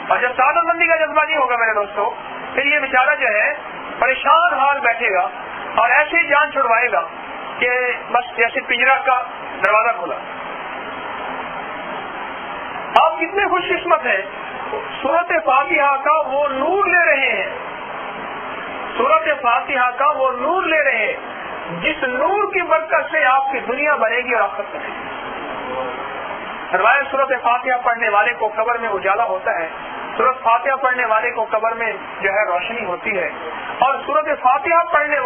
اور جب سعادت مندی کا جذبہ نہیں ہوگا میرے دوستوں پھر یہ بیچارہ جو ہے پریشان حال بیٹھے گا اور ایسے جان چھڑوائے گا کہ بس جیسے پنجرا کا دروازہ کھلا. آپ کتنے خوش قسمت ہیں, سورۃ فاتحہ کا وہ نور لے رہے ہیں, سورۃ فاتحہ کا وہ نور لے رہے ہیں جس نور کی برکت سے آپ کی دنیا بنے گی اور آخرت بنے گی. روایت سورۃ فاتحہ پڑھنے والے کو قبر میں اجالا ہوتا ہے, سورۃ فاتحہ پڑھنے والے کو قبر میں جو ہے روشنی ہوتی ہے, اور سورۃ فاتحہ پڑھنے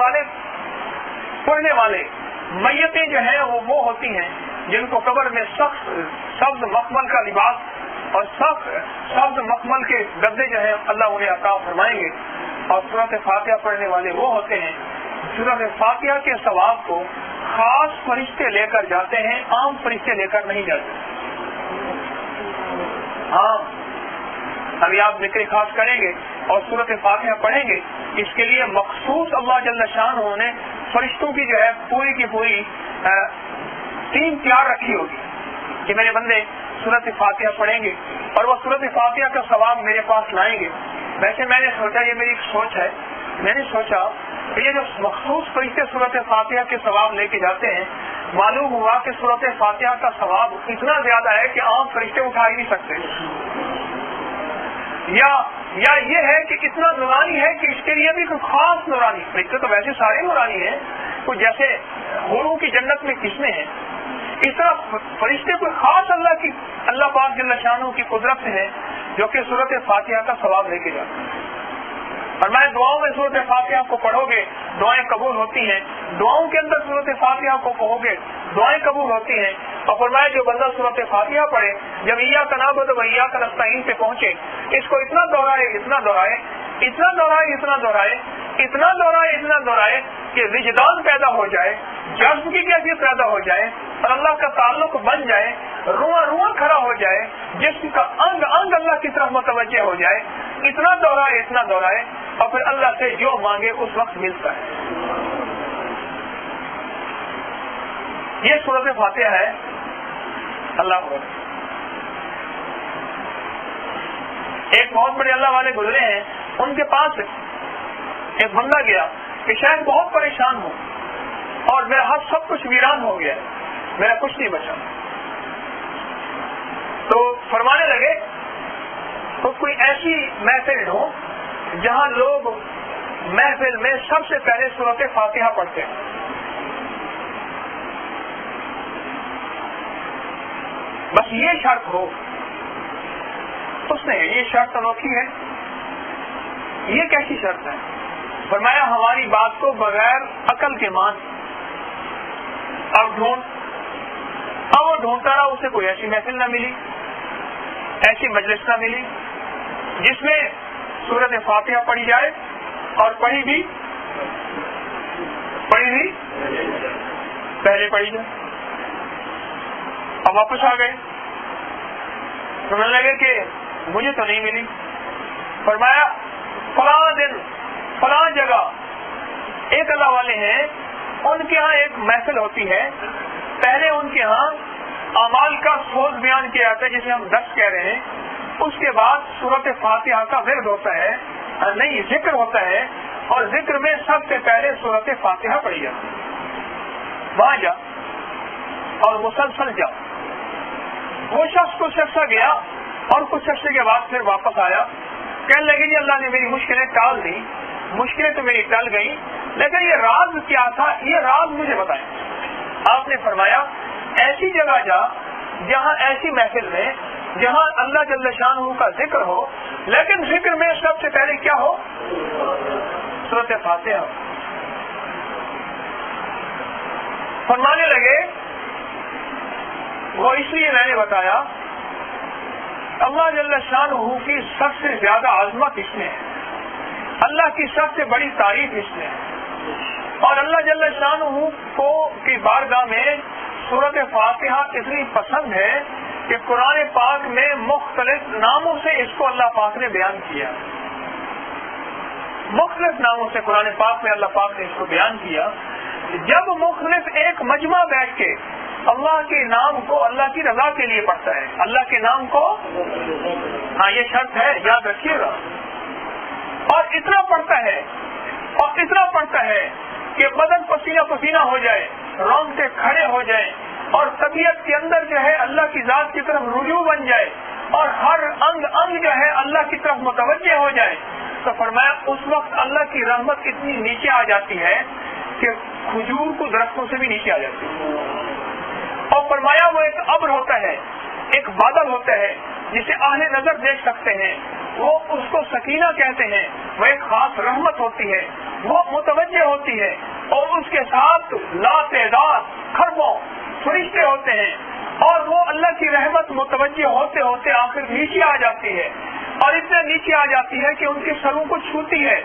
والے میتیں جو ہیں وہ ہوتی ہیں جن کو قبر میں سخت سبز مخمل کا لباس اور سبز مخمل کے گدے جو ہیں اللہ انہیں عطا فرمائیں گے. اور سورۃ فاتحہ پڑھنے والے وہ ہوتے ہیں سورۃ فاتحہ کے ثواب کو خاص فرشتے لے کر جاتے ہیں, عام فرشتے لے کر نہیں جاتے. ہاں ابھی آپ ذکر خاص کریں گے اور سورۃ فاتحہ پڑھیں گے, اس کے لیے مخصوص اللہ جل شانہ نے فرشتوں کی جو ہے پوری کی پوری ٹیم تیار رکھی ہوگی کہ میرے بندے سورۃ فاتحہ پڑھیں گے اور وہ سورۃ فاتحہ کا ثواب میرے پاس لائیں گے. ویسے میں نے سوچا, یہ میری ایک سوچ ہے, میں نے سوچا کہ یہ جو مخصوص فرشتے سورۃ فاتحہ کے ثواب لے کے جاتے ہیں, معلوم ہوا کہ سورۃ فاتحہ کا ثواب اتنا زیادہ ہے کہ عام فرشتے اٹھا ہی نہیں سکتے, یا یہ ہے کہ اتنا نورانی ہے کہ اس کے لیے بھی کوئی خاص نورانی, فرشتے تو ویسے سارے نورانی ہیں, کوئی جیسے حوروں کی جنت میں کتنے ہیں اس طرح فرشتے کوئی خاص اللہ پاک جل شانہ کی قدرت سے ہیں جو کہ سورۃ فاتحہ کا ثواب لے کے جاتے ہیں. اور میں دعاؤں میں سورۃ فاتحہ کو پڑھو گے دعائیں قبول ہوتی ہیں, دعاؤں کے اندر سورۃ فاتحہ کو پڑھو گے دعائیں قبول ہوتی ہیں. اور فرمایا جو بندہ سورۃ فاتحہ پڑھے جب ایاک نعبد و ایاک نستعین پہ پہنچے اس کو اتنا دہرائے کہ وجدان پیدا ہو جائے, جذب کی کیفیت پیدا ہو جائے اور اللہ کا تعلق بن جائے, رواں کھڑا ہو جائے, جسم کا انگ اللہ کی طرف متوجہ ہو جائے, اتنا دہرائے اور پھر اللہ سے جو مانگے اس وقت ملتا ہے. یہ سورۃ فاتحہ ہے. اللہ ایک بہت بڑے اللہ والے گزرے ہیں, ان کے پاس ایک بندہ گیا کہ شاید بہت پریشان ہوں اور میرا ہاتھ سب کچھ ویران ہو گیا, میرا کچھ نہیں بچا. تو فرمانے لگے تو کوئی ایسی محفل ہو جہاں لوگ محفل میں سب سے پہلے سورۃ فاتحہ پڑھتے ہیں. بس یہ شرط ہو. اس نے یہ شرط انوکھی ہے. یہ کیسی شرط ہے؟ فرمایا ہماری بات کو بغیر عقل کے مان. اب وہ ڈھونڈتا رہا, اسے کوئی ایسی محفل نہ ملی, ایسی مجلس نہ ملی جس میں سورۃ فاتحہ پڑھی جائے اور پڑھی بھی پہلے پڑھی جائے. اب واپس آ گئے, سمجھنے لگے کہ مجھے تو نہیں ملی. فرمایا فلاں دن فلاں جگہ ایک اللہ والے ہیں, ان کے ہاں ایک محفل ہوتی ہے. پہلے ان کے ہاں اعمال کا سوز بیان کیا جاتا ہے جسے ہم درس کہہ رہے ہیں. اس کے بعد سورۃ فاتحہ کا ورد ہوتا ہے, نہیں ذکر ہوتا ہے, اور ذکر میں سب سے پہلے سورۃ فاتحہ پڑھی جاتی ہے. وہاں جا اور مسلسل جا. وہ شخص کچھ عرصہ گیا اور کچھ عرصے کے بعد پھر واپس آیا, کہنے لگے جی اللہ نے میری مشکلیں ٹال دی, مشکلیں تو میری ٹل گئی, لیکن یہ راز کیا تھا, یہ راز مجھے بتائیں. آپ نے فرمایا ایسی جگہ جا جہاں ایسی محفل میں جہاں اللہ جل شانہ کا ذکر ہو, لیکن ذکر میں سب سے پہلے کیا ہو؟ سورۃ فاتحہ. فرمانے لگے وہ اس لیے میں نے بتایا اللہ جل شانہ کی سب سے زیادہ عظمت اس میں ہے, اللہ کی سب سے بڑی تعریف اس میں ہے, اور اللہ جل شانہ کو کی بارگاہ میں سورۃ فاتحہ اتنی پسند ہے کہ قرآن پاک میں مختلف ناموں سے اس کو اللہ پاک نے بیان کیا. مختلف ناموں سے قرآن پاک میں اللہ پاک نے اس کو بیان کیا. جب مختلف ایک مجمع بیٹھ کے اللہ کے نام کو اللہ کی رضا کے لیے پڑھتا ہے, اللہ کے نام کو, ہاں یہ شرط ہے یاد رکھیے گا, اور اتنا پڑھتا ہے اور اتنا پڑھتا ہے کہ بدن پسینہ پسینہ ہو جائے، رونگٹے کھڑے ہو جائیں اور طبیعت کے اندر جو ہے اللہ کی ذات کی طرف رجوع بن جائے اور ہر انگ انگ جو ہے اللہ کی طرف متوجہ ہو جائے، تو فرمایا اس وقت اللہ کی رحمت اتنی نیچے آ جاتی ہے کہ کھجور کو درختوں سے بھی نیچے آ جاتی ہے۔ اور فرمایا وہ ایک ابر ہوتا ہے، ایک بادل ہوتا ہے جسے اہل نظر دیکھ سکتے ہیں، وہ اس کو سکینہ کہتے ہیں، وہ ایک خاص رحمت ہوتی ہے، وہ متوجہ ہوتی ہے اور اس کے ساتھ لا تعداد کھربوں فرشتے ہوتے ہیں اور وہ اللہ کی رحمت متوجہ ہوتے ہوتے آخر نیچے آ جاتی ہے اور اتنے نیچے آ جاتی ہے کہ ان کے سروں کو چھوتی ہے،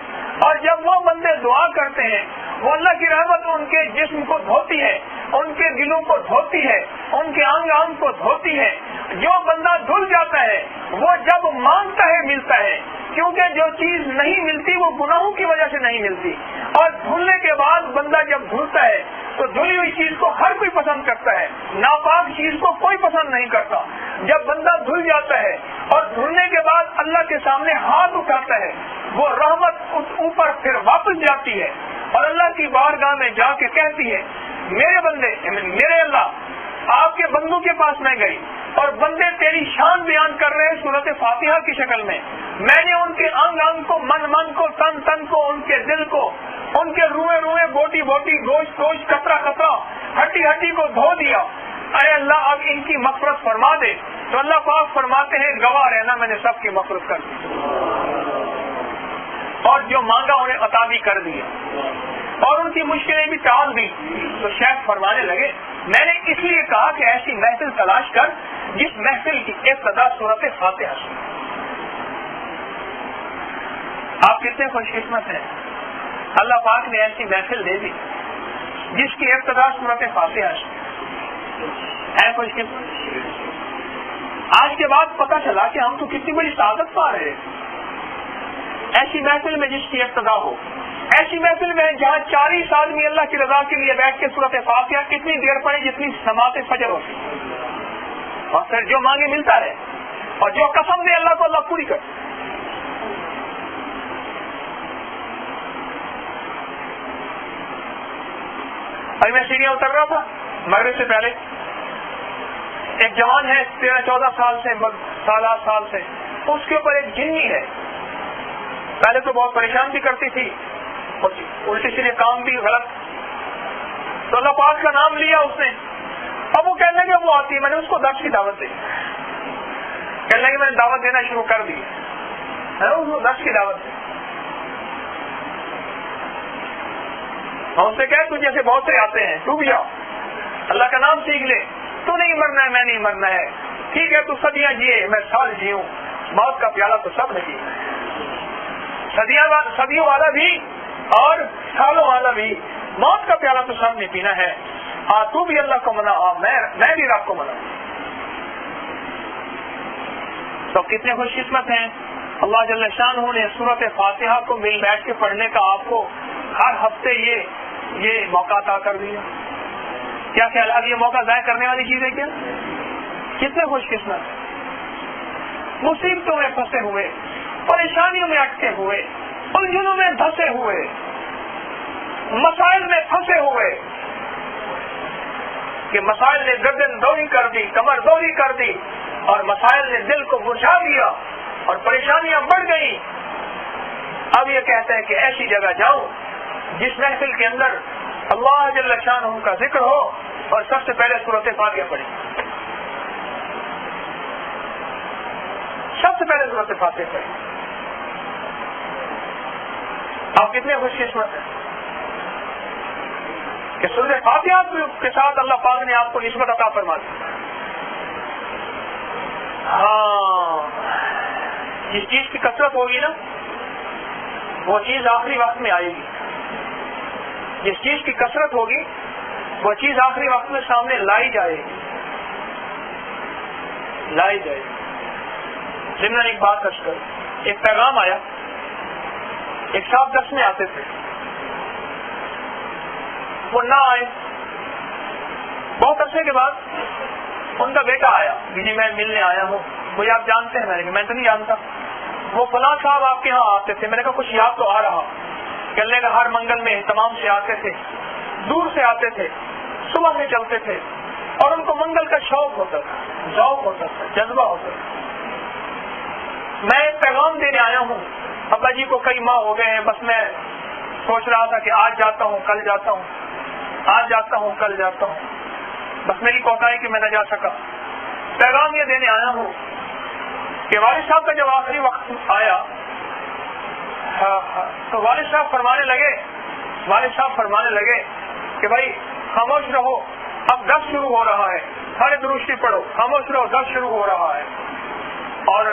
اور جب وہ بندے دعا کرتے ہیں وہ اللہ کی رحمت ان کے جسم کو دھوتی ہے، ان کے دلوں کو دھوتی ہے، ان کے انگ انگ کو دھوتی ہے۔ جو بندہ دھل جاتا ہے وہ جب مانگتا ہے ملتا ہے، کیونکہ جو چیز نہیں ملتی وہ گناہوں کی وجہ سے نہیں ملتی، اور دھلنے کے بعد بندہ جب دھلتا ہے تو دھلی ہوئی چیز کو ہر کوئی پسند کرتا ہے، ناپاک چیز کو کوئی پسند نہیں کرتا۔ جب بندہ دھل جاتا ہے اور دھلنے کے بعد اللہ کے سامنے ہاتھ اٹھاتا ہے، وہ رحمت اوپر پھر واپس جاتی ہے اور اللہ کی بارگاہ میں جا کے کہتی ہے میرے بندے، میرے اللہ، آپ کے بندوں کے پاس میں گئی اور بندے تیری شان بیان کر رہے ہیں سورۃ فاتحہ کی شکل میں نے ان کے انگ انگ کو، من کو، تن تن کو، ان کے دل کو، ان کے روئے روئے، بوٹی بوٹی، گوشت گوشت، قطرہ قطرہ، ہڈی ہڈی کو دھو دیا۔ اے اللہ اب ان کی مغفرت فرما دے، تو اللہ پاک فرماتے ہیں گواہ رہنا میں نے سب کی مغفرت کر دی اور جو مانگا انہیں عطا بھی کر دیا اور ان کی مشکلیں بھی ٹال دی۔ تو شیخ فرمانے لگے میں نے اس لیے کہا کہ ایسی محفل تلاش کر جس محفل کی ابتدا سورۃ فاتحہ سے۔ آپ کتنے خوش قسمت ہیں، اللہ پاک نے ایسی محفل دے دی جس کی ابتدا سورۃ فاتحہ سے۔ اے خوش قسمت، آج کے بعد پتہ چلا کہ ہم تو کتنی بڑی سعادت پا رہے ہیں۔ ایسی محفل میں جس کی ابتدا ہو، ایسی محفل میں جہاں 40 آدمی اللہ کی رضا کے لیے بیٹھ کے سورۃ فاتحہ کتنی دیر پڑے جتنی سماعت فجر ہوتی، اور پھر جو مانگے ملتا رہے اور جو قسم دے اللہ کو اللہ پوری کر۔ ابھی میں سیڑھیاں اتر رہا تھا مغرب سے پہلے، ایک جوان ہے 13-14 سال سے، 7-8 سال سے، اس کے اوپر ایک جنی ہے۔ پہلے تو بہت پریشان بھی کرتی تھی اور الٹی سیدھے کام بھی غلط، تو اللہ پاک کا نام لیا اس نے۔ اب وہ کہنے لگے وہ آتی ہے، میں نے اس کو درس کی دعوت دی، کہنے لگے میں نے دعوت دینا شروع کر دی، اس کو درس کی دعوت دی۔ ان سے کہہ تجھے سے بہت سے آتے ہیں، تو بھی آ، اللہ کا نام سیکھ لے، تو نہیں مرنا ہے میں نہیں مرنا ہے، ٹھیک ہے تو صدیاں جیے میں سال جیوں، موت کا پیالہ تو سب نے پینا ہے، صدیوں والا بھی اور سالوں والا بھی، موت کا پیالہ تو سب نے پینا ہے۔ ہاں تو بھی اللہ کو منا، میں بھی رب کو منا۔ تو کتنے خوش قسمت ہیں، اللہ جل شانہ نے سورۃ فاتحہ کو مل بیٹھ کے پڑھنے کا آپ کو ہر ہفتے یہ موقع عطا کر دیا۔ کیا خیال، اب یہ موقع ضائع کرنے والی چیز ہے کیا؟ کتنے خوش قسمت، مصیبتوں میں پھنسے ہوئے، پریشانیوں میں اٹکے ہوئے، الجھنوں میں دھسے ہوئے، مسائل میں پھنسے ہوئے کہ مسائل نے گردن دوری کر دی، کمر دوری کر دی، اور مسائل نے دل کو مرجھا دیا اور پریشانیاں بڑھ گئی۔ اب یہ کہتے ہیں کہ ایسی جگہ جاؤ جس محفل کے اندر اللہ جل شانہ کا ذکر ہو اور سب سے پہلے سورۃ فاتحہ پڑھی، سب سے پہلے سورۃ فاتحہ پڑھی۔ آپ کتنے خوش قسمت ہیں کہ سورۃ فاتحہ کے ساتھ اللہ پاک نے آپ کو نسبت عطا فرما دی۔ ہاں، جس چیز کی کثرت ہوگی نا وہ چیز آخری وقت میں آئے گی، جس چیز کی کثرت ہوگی وہ چیز آخری وقت میں سامنے لائی جائے گی، لائی جائے گی۔ ضمن ایک بات کر کر ایک پیغام آیا، ایک صاحب درس میں آتے تھے، وہ نہ آئے، بہت عرصے کے بعد ان کا بیٹا آیا کہ جی میں ملنے آیا ہوں، مجھے آپ جانتے ہیں؟ میں نے کہا میں تو نہیں جانتا، وہ فلاں صاحب آپ کے ہاں آتے تھے. میں نے کہا کچھ یاد تو آ رہا. کہنے کا ہر منگل میں اہتمام سے آتے تھے, دور سے آتے تھے, صبح میں چلتے تھے, اور ان کو منگل کا شوق ہوتا تھا, ذوق ہوتا تھا, جذبہ ہوتا تھا. میں پیغام دینے آیا ہوں, ابا جی کو کئی ماہ ہو گئے ہیں, بس میں سوچ رہا تھا کہ آج جاتا ہوں کل جاتا ہوں, آج جاتا ہوں کل جاتا ہوں, بس میری کوتاہی کہ میں نہ جا سکا. پیغام یہ دینے آیا ہوں کہ والد صاحب کا جب آخری وقت آیا تو والد صاحب فرمانے لگے کہ بھائی خاموش رہو, اب درس شروع ہو رہا ہے, سارے درستی پڑھو, خاموش رہو, درس شروع ہو رہا ہے, اور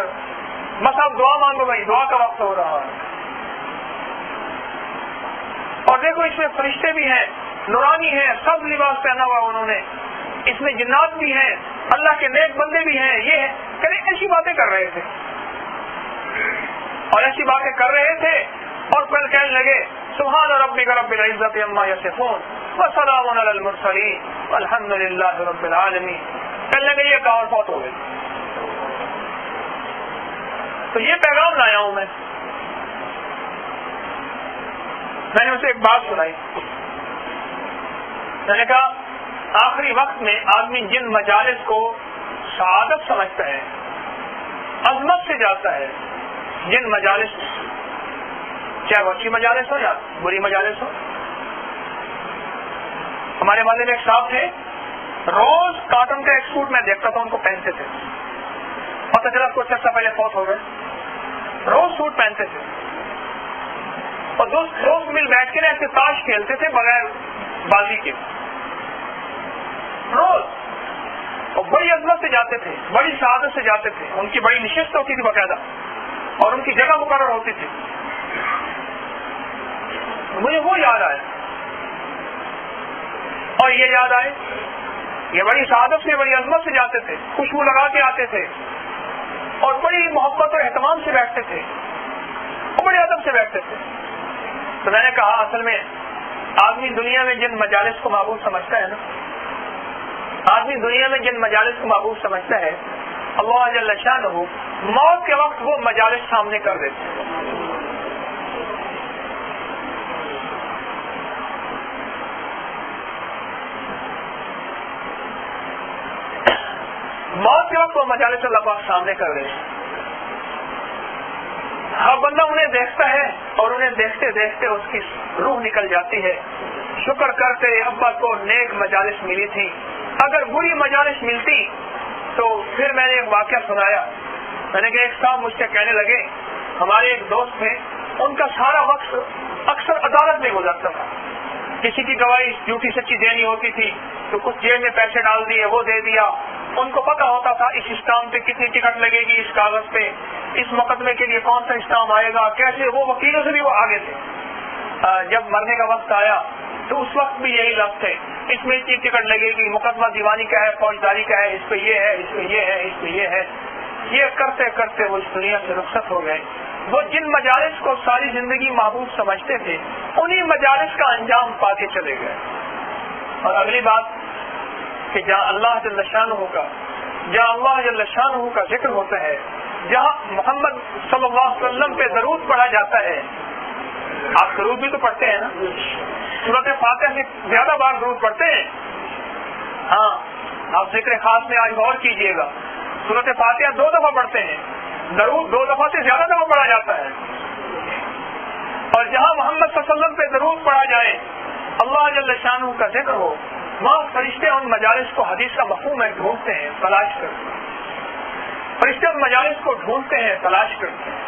بس آپ دعا مانگو بھائی, دعا کا وقت ہو رہا ہے. اور دیکھو اس میں فرشتے بھی ہیں, نورانی ہیں, سب لباس پہنا ہوا انہوں نے, اس میں جنات بھی ہیں, اللہ کے نیک بندے بھی ہیں. یہ کریں ایسی باتیں کر رہے تھے, اور ایسی باتیں کر رہے تھے, اور پھر کہنے لگے سبحان ربک رب العزت عما یصفون وسلام علی المرسلین والحمد للہ رب العالمین. کہنے لگے یہ کہاں فوت ہو گئی. تو یہ پیغام لایا ہوں میں نے اسے ایک بات سنائی. میں نے کہا آخری وقت میں آدمی جن مجالس کو سعادت سمجھتا ہے, عظمت سے جاتا ہے, جن مجالس چاہے وہ اچھی مجالس ہو یا بری مجالس ہو. ہمارے والے میں ایک صاحب تھے, روز کاٹن کا ایک سوٹ میں دیکھتا تھا ان کو پہنتے تھے, پتہ چلا کچھ عرصہ پہلے فوت ہو گئے. روز سوٹ پہنتے تھے, اور دوست مل بیٹھ کے ایسے تاش کھیلتے تھے بغیر بازی کے, روز. اور بڑی عظمت سے جاتے تھے, بڑی سعادت سے جاتے تھے, ان کی بڑی نشست ہوتی تھی باقاعدہ, اور ان کی جگہ مقرر ہوتی تھی. مجھے وہ یاد آئے, اور یہ یاد آئے یہ بڑی سعادت سے, بڑی عظمت سے جاتے تھے, خوشبو لگا کے آتے تھے, اور بڑی محبت اور اہتمام سے بیٹھتے تھے, اور بڑے ادب سے بیٹھتے تھے. تو میں نے کہا اصل میں آدمی دنیا میں جن مجالس کو محبوب سمجھتا ہے نا, آدمی دنیا میں جن مجالس کو محبوب سمجھتا ہے, اللہ جل شانہ موت کے وقت وہ مجالس سامنے کر دیتے ہیں. موت کے وقت وہ مجالس اللہ پاک سامنے کر دیتے ہیں. ہر بندہ انہیں دیکھتا ہے, اور انہیں دیکھتے دیکھتے اس کی روح نکل جاتی ہے. شکر کرتے ابا کو نیک مجالس ملی تھی, اگر بری مجالس ملتی تو پھر میں نے ایک واقعہ سنایا. میں نے کہا ایک صاحب مجھ سے کہنے لگے, ہمارے ایک دوست تھے, ان کا سارا وقت اکثر عدالت میں گزرتا تھا. کسی کی گواہی جھوٹی سچی دینی ہوتی تھی تو کچھ جیب میں پیسے ڈال دیے, وہ دے دیا. ان کو پتا ہوتا تھا اس اسٹامپ پہ کتنی ٹکٹ لگے گی, اس کاغذ پہ اس مقدمے کے لیے کون سا اسٹامپ آئے گا, کیسے. وہ وکیلوں سے بھی وہ آگے تھے. جب مرنے کا وقت آیا تو اس وقت بھی یہی لفظ تھے, اس میں اتنی ٹکٹ لگے گی, مقدمہ دیوانی کا ہے, فوجداری کا ہے, اس پہ یہ ہے, اس پہ یہ ہے, اس پہ یہ ہے. یہ کرتے کرتے وہ اس دنیا سے رخصت ہو گئے. وہ جن مجالس کو ساری زندگی محبوب سمجھتے تھے, انہی مجالس کا انجام پا کے چلے گئے. اور اگلی بات کہ جہاں اللہ جل شانہ کا ذکر ہوتا ہے, جہاں محمد صلی اللہ علیہ وسلم پہ درود پڑھا جاتا ہے. آپ درود بھی تو پڑھتے ہیں نا, سورۃ فاتحہ سے زیادہ بار درود پڑھتے ہیں. ہاں, آپ ذکر خاص میں آج غور کیجئے گا, سورۃ فاتحہ 2 دفعہ پڑھتے ہیں, درود 2 دفعہ سے زیادہ دفعہ پڑھا جاتا ہے. اور جہاں محمد صلی اللہ علیہ وسلم پہ درود پڑھا جائے, اللہ جل شانہ کا ذکر ہو, وہاں فرشتے ان مجالس کو حدیث کا مفہوم ہے ڈھونڈتے ہیں, تلاش کرتے ہیں. فرشتے ان مجالس کو ڈھونڈتے ہیں, تلاش کرتے ہیں,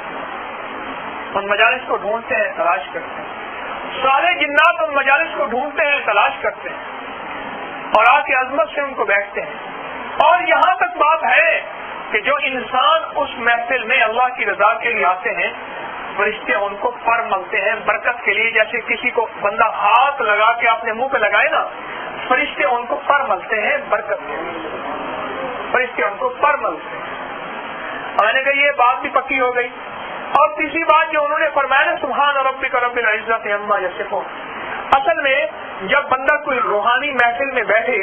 ان مجالس کو ڈھونڈتے ہیں, تلاش کرتے ہیں. سارے جنات ان مجالس کو ڈھونڈتے ہیں, تلاش کرتے ہیں, اور آ کے عظمت سے ان کو بیٹھتے ہیں. اور یہاں تک بات ہے کہ جو انسان اس محفل میں اللہ کی رضا کے لیے آتے ہیں, فرشتے ان کو پر ملتے ہیں برکت کے لیے. جیسے کسی کو بندہ ہاتھ لگا کے اپنے منہ پہ لگائے نا, فرشتے ان کو پر ملتے ہیں برکت کے لیے, فرشتے ان کو پر ملتے ہیں. میں نے کہا یہ بات بھی پکی ہو گئی. اور تیسری بات جو انہوں نے فرمایا, سبحان ربک رب العزت عما یصفون. اصل میں جب بندہ کوئی روحانی محفل میں بیٹھے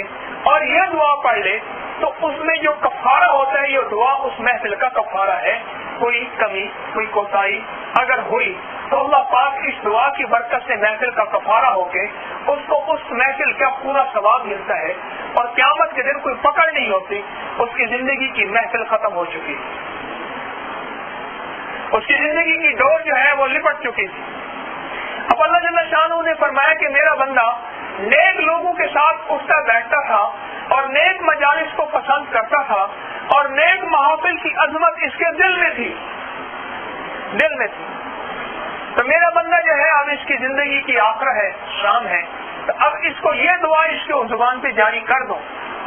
اور یہ دعا پڑھ لے تو اس میں جو کفارہ ہوتا ہے، یہ دعا اس محفل کا کفارہ ہے. کوئی کمی، کوئی کوتاہی اگر ہوئی تو اللہ پاک اس دعا کی برکت سے محفل کا کفارہ ہو کے اس کو اس محفل کا پورا ثواب ملتا ہے، اور قیامت کے دن کوئی پکڑ نہیں ہوتی، اس کی زندگی کی محفل ختم ہو چکی، اس کی زندگی کی ڈور جو ہے وہ لپٹ چکی تھی. اب اللہ جل شانہ نے فرمایا کہ میرا بندہ نیک لوگوں کے ساتھ اٹھتا بیٹھتا تھا اور نیک مجالس کو پسند کرتا تھا، اور نیک محافل کی عظمت اس کے دل میں تھی، دل میں تھی. تو میرا بندہ جو ہے اب اس کی زندگی کی آخر ہے، شام ہے، تو اب اس کو یہ دعا اس کے زبان پہ جاری کر دو.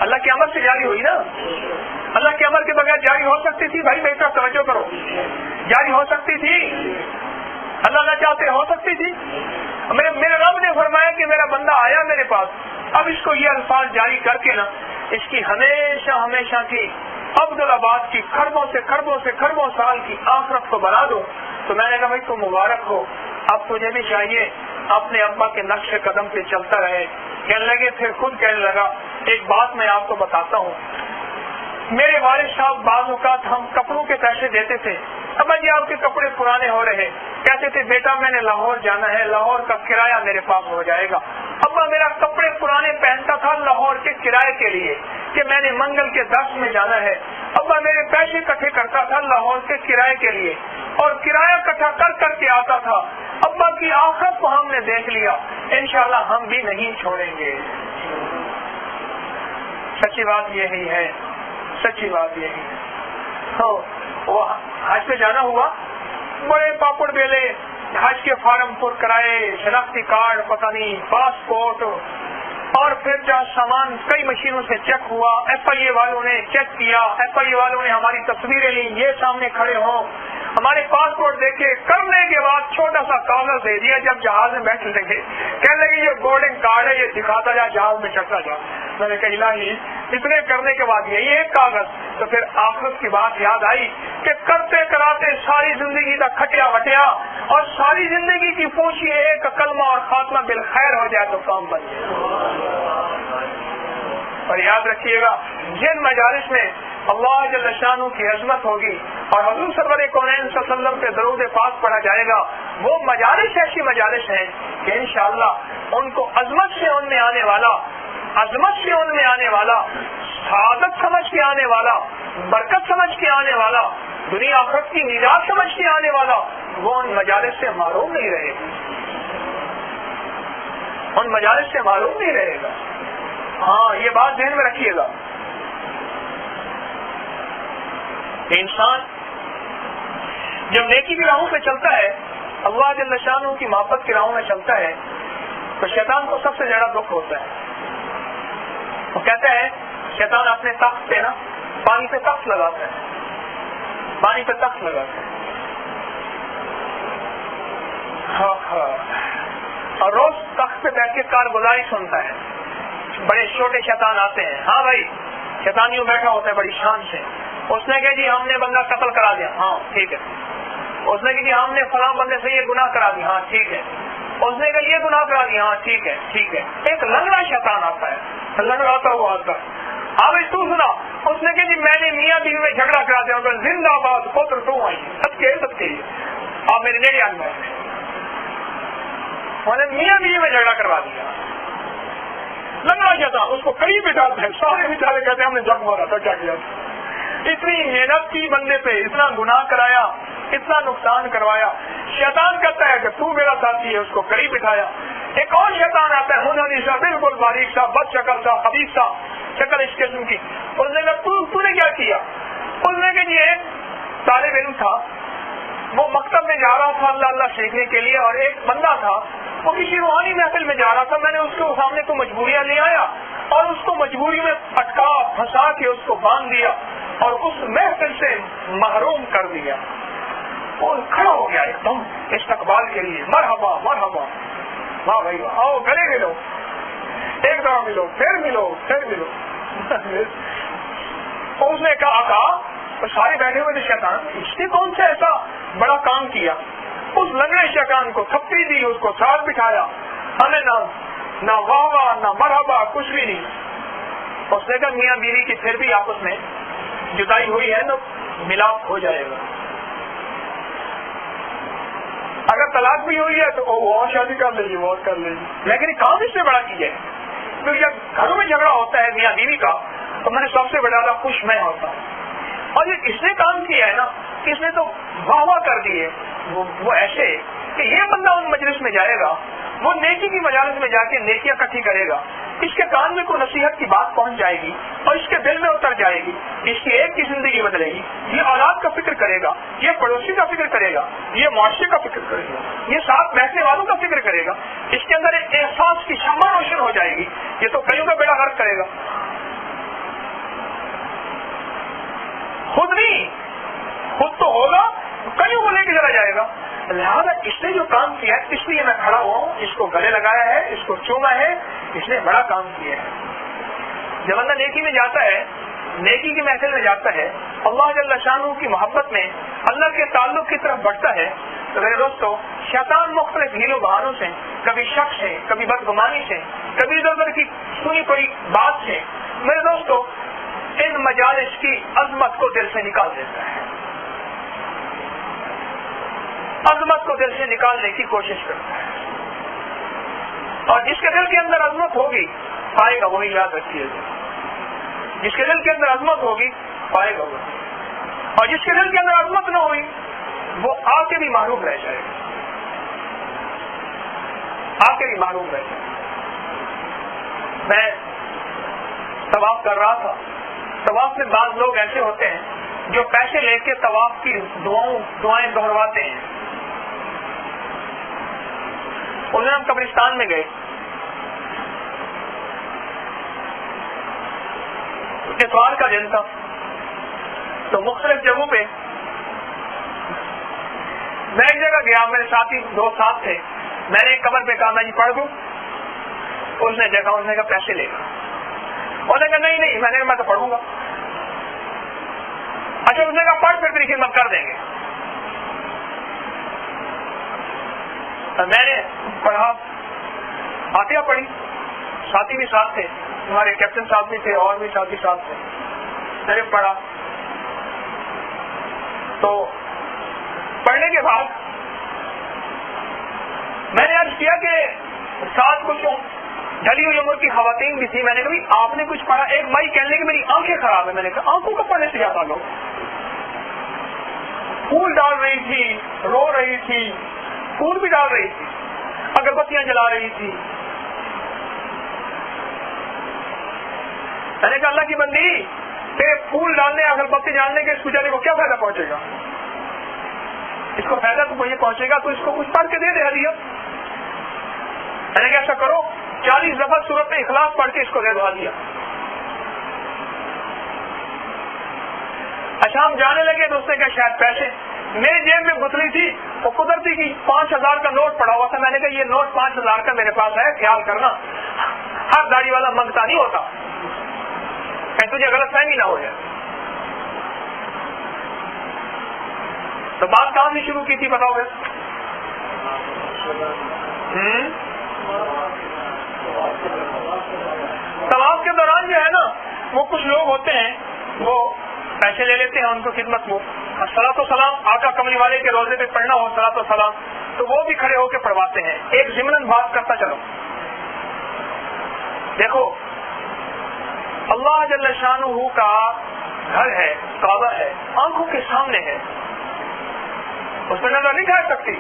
اللہ کے امر سے جاری ہوئی نا، اللہ کے امر کے بغیر جاری ہو سکتی تھی؟ بھائی بیٹا توجہ کرو، جاری ہو سکتی تھی؟ اللہ نہ چاہتے ہو سکتی تھی؟ میرے رب نے فرمایا کہ میرا بندہ آیا میرے پاس، اب اس کو یہ الفاظ جاری کر کے نا اس کی ہمیشہ ہمیشہ کی عبدالآباد کی کھربوں سال کی آخرت کو بنا دو. تو میں نے کہا بھائی تو مبارک ہو، اب تجھے بھی چاہیے اپنے ابا کے نقش قدم پہ چلتا رہے. کہنے لگے، پھر خود کہنے لگا ایک بات میں آپ کو بتاتا ہوں، میرے والد صاحب بعض اوقات ہم کپڑوں کے پیسے دیتے تھے، ابا جی آپ کے کپڑے پرانے ہو رہے، کہتے تھے بیٹا میں نے لاہور جانا ہے، لاہور کا کرایہ میرے پاس ہو جائے گا. ابا میرا کپڑے پرانے پہنتا تھا لاہور کے کرائے کے لیے کہ میں نے منگل کے درس میں جانا ہے. ابا میرے پیسے اکٹھے کرتا تھا لاہور کے کرائے کے لیے، اور کرایہ اکٹھا کر کے آتا تھا. ابا کی آخرت کو ہم نے دیکھ لیا، انشاءاللہ ہم بھی نہیں چھوڑیں گے. سچی بات یہی ہے، سچی بات یہی ہے. وہ حج پہ جانا ہوا، بڑے پاپڑ بیلے، حج کے فارم پر کرائے، شناختی کارڈ، پتہ نہیں پاسپورٹ، اور پھر جہاں سامان کئی مشینوں سے چیک ہوا، ایف آئی اے والوں نے چیک کیا، ایف آئی اے والوں نے ہماری تصویریں لی، یہ سامنے کھڑے ہوں، ہمارے پاسپورٹ دیکھے، کرنے کے بعد چھوٹا سا کاغذ دے دیا. جب جہاز میں بیٹھ لگے کہنے لگے یہ بورڈنگ کارڈ ہے، یہ دکھاتا جا، جہاز میں چڑھتا جا. میں نے کہا الہی اتنے کرنے کے بعد یہی ایک کاغذ. تو پھر آخرت کی بات یاد آئی کہ کرتے کراتے ساری زندگی کا کھٹیا وٹیا، اور ساری زندگی کی پوچھی ایک کلمہ اور خاتمہ بالخیر ہو جائے تو کام بن جائے. اور یاد رکھیے گا جن مجالس میں اللہ جل شانہ کی عظمت ہوگی اور حضور سرور کونین صلی اللہ علیہ وسلم پہ درود پاک پڑھا جائے گا، وہ مجالس ایسی مجالس ہیں کہ انشاءاللہ ان کو عظمت سے ان میں آنے والا، سعادت سمجھ کے آنے والا، برکت سمجھ کے آنے والا، دنیا آخرت کی نجات سمجھ کے آنے والا، وہ ان مجالس سے معروم نہیں رہے گا، ان مجالس سے معروم نہیں رہے گا. ہاں یہ بات ذہن میں رکھیے گا. انسان جب نیکی کی راہوں پہ چلتا ہے، اللہ جل شانہ کی محبت کی راہوں میں چلتا ہے، تو شیطان کو سب سے زیادہ دکھ ہوتا ہے. وہ کہتا ہے شیطان اپنے تخت پہ نا پانی پہ تخت لگاتا ہے، پانی پہ تخت لگاتا ہے، اور روز تخت پہ بیٹھ کے کارگزاری سنتا ہے. بڑے چھوٹے شیطان آتے ہیں، ہاں بھائی شیطان یوں بیٹھا ہوتا ہے بڑی شان سے. اس نے کہا جی ہم نے بندہ قتل کرا دیا، ہاں ٹھیک ہے. اس نے کہا جی ہم نے فلاں بندے سے یہ گناہ کرا دیا، ہاں ٹھیک ہے. اس نے کہا یہ گناہ کرا دیا، ہاں ٹھیک ہے ٹھیک ہے. ایک لنگڑا شیطان آتا ہے، لنگڑاتا ہوا آتا ہے. ہاں بھائی تو سنا. اس نے کہا جی میں نے میاں بیوی میں جھگڑا کرا دیا، زندہ باد پتر تو آئی سب کے آپ میرے نیڑے آنے والے، انہوں نے میاں بیوی میں جھگڑا کروا دیا. لنگڑا شیطان اس کو قریب بٹھاتے ہیں، سارے بچارے کہتے ہیں ہم نے جنگ مارا تھا، کیا کیا. اتنی محنت کی بندے پہ، اتنا گناہ کرایا، اتنا نقصان کروایا. شیطان کہتا ہے کہ تو میرا ساتھی ہے، اس کو قریب بٹھایا. ایک اور شیطان آتا ہے منحنی سا، بالکل باریک سا، بد شکل سا، خبیث سا شکل اس قسم کی. اس نے کہا تو نے کیا کیا؟ اس نے کہ یہ طالب علم تھا، وہ مکتب میں جا رہا تھا اللہ اللہ سیکھنے کے لیے، اور ایک بندہ تھا وہ کسی روحانی محفل میں جا رہا تھا. میں نے اس کے سامنے کو مجبوریاں لے آیا اور اس کو مجبوری میں اٹکا پھنسا کے اس کو باندھ دیا اور اس محفل سے محروم کر دیا. اور کھڑا ہو گیا ایک دم استقبال کے لیے، مرحبا مرحبا، واہ بھائی واہ، آؤ گلے ملو، ایک دفعہ ملو، پھر ملو، پھر ملو. اس نے کہا سارے بیٹھے ہوئے تھے شیطان، اس نے کون سا ایسا بڑا کام کیا؟ اس لنگڑے شیطان کو تھپڑی دی، اس کو ساتھ بٹھایا. ہمیں نہ واہ واہ نہ مرحبا، کچھ بھی نہیں. اس نے کہا میاں بیوی کی پھر بھی آپس میں جدائی ہوئی ہے تو ملاپ ہو جائے گا. اگر طلاق بھی ہوئی ہے تو وہ اور شادی کر لیجیے، وہ کر لیجیے، لیکن کام اس سے بڑا کیجیے. تو جب گھروں میں جھگڑا ہوتا ہے میاں بیوی کا تو میں نے سب سے زیادہ خوش میں ہوتا ہوں. اور یہ اس نے کام کیا ہے نا، اس نے تو واہ واہ کر دی ہے وہ ایسے کہ یہ بندہ ان مجلس میں جائے گا، وہ نیکی کی مجالس میں جا کے نیکیاں اکٹھی کرے گا، اس کے کان میں کوئی نصیحت کی بات پہنچ جائے گی اور اس کے دل میں اتر جائے گی، اس کی ایک کی زندگی بدلے گی. یہ اولاد کا فکر کرے گا، یہ پڑوسی کا فکر کرے گا، یہ معاشرے کا فکر کرے گا، یہ ساتھ بیٹھنے والوں کا فکر کرے گا. اس کے اندر ایک احساس کی شمع روشن ہو جائے گی. یہ تو کئیوں کا بیڑا غرق کرے گا. خود نہیں، خود تو ہوگا، کئیوں کو لے کے چلا جائے گا. لہٰذا اس نے جو کام کیا ہے اس لیے میں کھڑا ہوا ہوں، اس کو گلے لگایا ہے، اس کو چوما ہے، اس نے بڑا کام کیا ہے. جب بندہ نیکی میں جاتا ہے، نیکی کی محفل میں جاتا ہے، اللہ جل شانہ کی محبت میں اللہ کے تعلق کی طرف بڑھتا ہے، تو میرے دوستو شیطان مختلف ہیل و بہانوں سے، کبھی شک سے، کبھی بدگمانی سے، کبھی ادھر ادھر کی سنی کوئی بات سے، میرے دوستو ان مجالس کی عظمت کو دل سے نکال دیتا ہے، عظمت کو دل سے نکالنے کی کوشش کرتا ہے. اور جس کے دل کے اندر عظمت ہوگی پائے گا وہی، یاد رکھیے گا. جس کے دل کے اندر عظمت ہوگی پائے گا وہی، اور جس کے دل کے اندر عظمت نہ ہوئی وہ آ کے بھی محروم رہ جائے گا، آ کے بھی محروم رہ جائے گا. میں طواف کر رہا تھا، طواف میں بعض لوگ ایسے ہوتے ہیں جو پیسے لے کے طواف کی دعائیں دہرواتے ہیں. اس دن ہم قبرستان میں گئے، اتوار کا دن تھا، تو مختلف جگہوں پہ میں ایک جگہ گیا، میرے ساتھی دو ساتھ تھے، میں نے ایک قبر پہ کہا میں جی پڑھ دوں، اس نے دیکھا، اس نے کہا پیسے لے گا، اس نے کہا نہیں، میں نے کہا میں تو پڑھوں گا. اچھا، اس نے کہا پڑھ، پھر تیری خدمت کر دیں گے. میں نے پڑھا، فاتحہ پڑھی، ساتھی بھی ساتھ تھے، ہمارے کیپٹن صاحب بھی تھے اور بھی ساتھی ساتھ تھے. میں نے پڑھا تو پڑھنے کے بعد میں نے عرض کیا کہ ساتھ کچھ ڈھلی ہوئی عمر کی خواتین بھی تھی. میں نے کہا آپ نے کچھ پڑھا؟ ایک مائی کہنے لگی میری آنکھیں خراب ہے. میں نے کہا آنکھوں کو پڑھنے سے کیا تعلق؟ پھول ڈال رہی تھی، رو رہی تھی، پھول بھی ڈال رہی تھی، اگربتیاں جلا رہی تھی. میں نے کہا اللہ کی بندی، تیرے پھول ڈالنے، اگربتی ڈالنے کے اس بیچارے کو کیا فائدہ پہنچے گا؟ اس کو فائدہ تو مجھے پہنچے گا تو اس کو کچھ پڑھ کے دے دے ہدیہ. میں نے کہا ایسا کرو 40 دفعہ سورۃ اخلاص پڑھ کے اس کو دے دو ہدیہ. اچھا، ہم جانے لگے تو اس نے کہا شاید پیسے. میری جیب میں گتلی تھی، وہ قدرتی کی 5000 کا نوٹ پڑا ہوا تھا. میں نے کہا یہ نوٹ 5000 کا میرے پاس ہے، خیال کرنا، ہر داڑھی والا منگتا نہیں ہوتا، کہ تجھے غلط فہمی نہ ہو جائے. تو بات کہاں سے شروع کی تھی بتاؤ گے؟ طواف کے دوران جو ہے نا، وہ کچھ لوگ ہوتے ہیں وہ پیسے لے لیتے ہیں، ان کو خدمت وہ صلاۃ و سلام آقا کملی والے کے روزے پہ پڑھنا ہو صلاۃ و سلام، تو وہ بھی کھڑے ہو کے پڑھواتے ہیں. ایک ضمن بات کرتا چلو، دیکھو اللہ جل شانہ کا گھر ہے، کعبہ ہے، آنکھوں کے سامنے ہے، اس پہ نظر نہیں ٹھہر سکتی.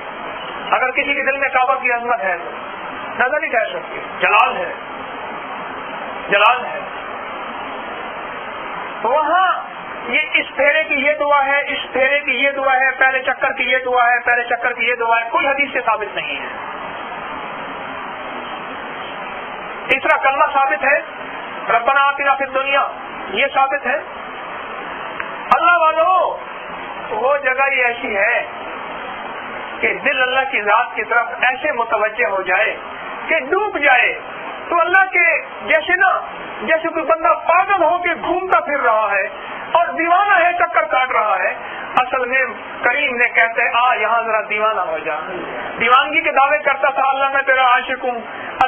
اگر کسی کے دل میں کعبہ کی عظمت ہے تو نظر نہیں ٹھہر سکتی. جلال ہے، جلال ہے. تو وہاں یہ اس پھیرے کی یہ دعا ہے، اس پھیرے کی یہ دعا ہے، پہلے چکر کی یہ دعا ہے، پہلے چکر کی یہ دعا ہے، کوئی حدیث سے ثابت نہیں ہے. تیسرا کلمہ ثابت ہے، ربنا آتنا فی الدنیا، یہ ثابت ہے. اللہ والوں، وہ جگہ یہ ایسی ہے کہ دل اللہ کی ذات کی طرف ایسے متوجہ ہو جائے کہ ڈوب جائے. تو اللہ کے جیسے نا، جیسے کوئی بندہ پاگل ہو کے گھومتا پھر رہا ہے اور دیوانہ ہے، چکر کاٹ رہا ہے، اصل میں کریم نے کہتے آ یہاں ذرا دیوانہ ہو جا. دیوانگی کے دعوے کرتا تھا، اللہ میں تیرا عاشق ہوں،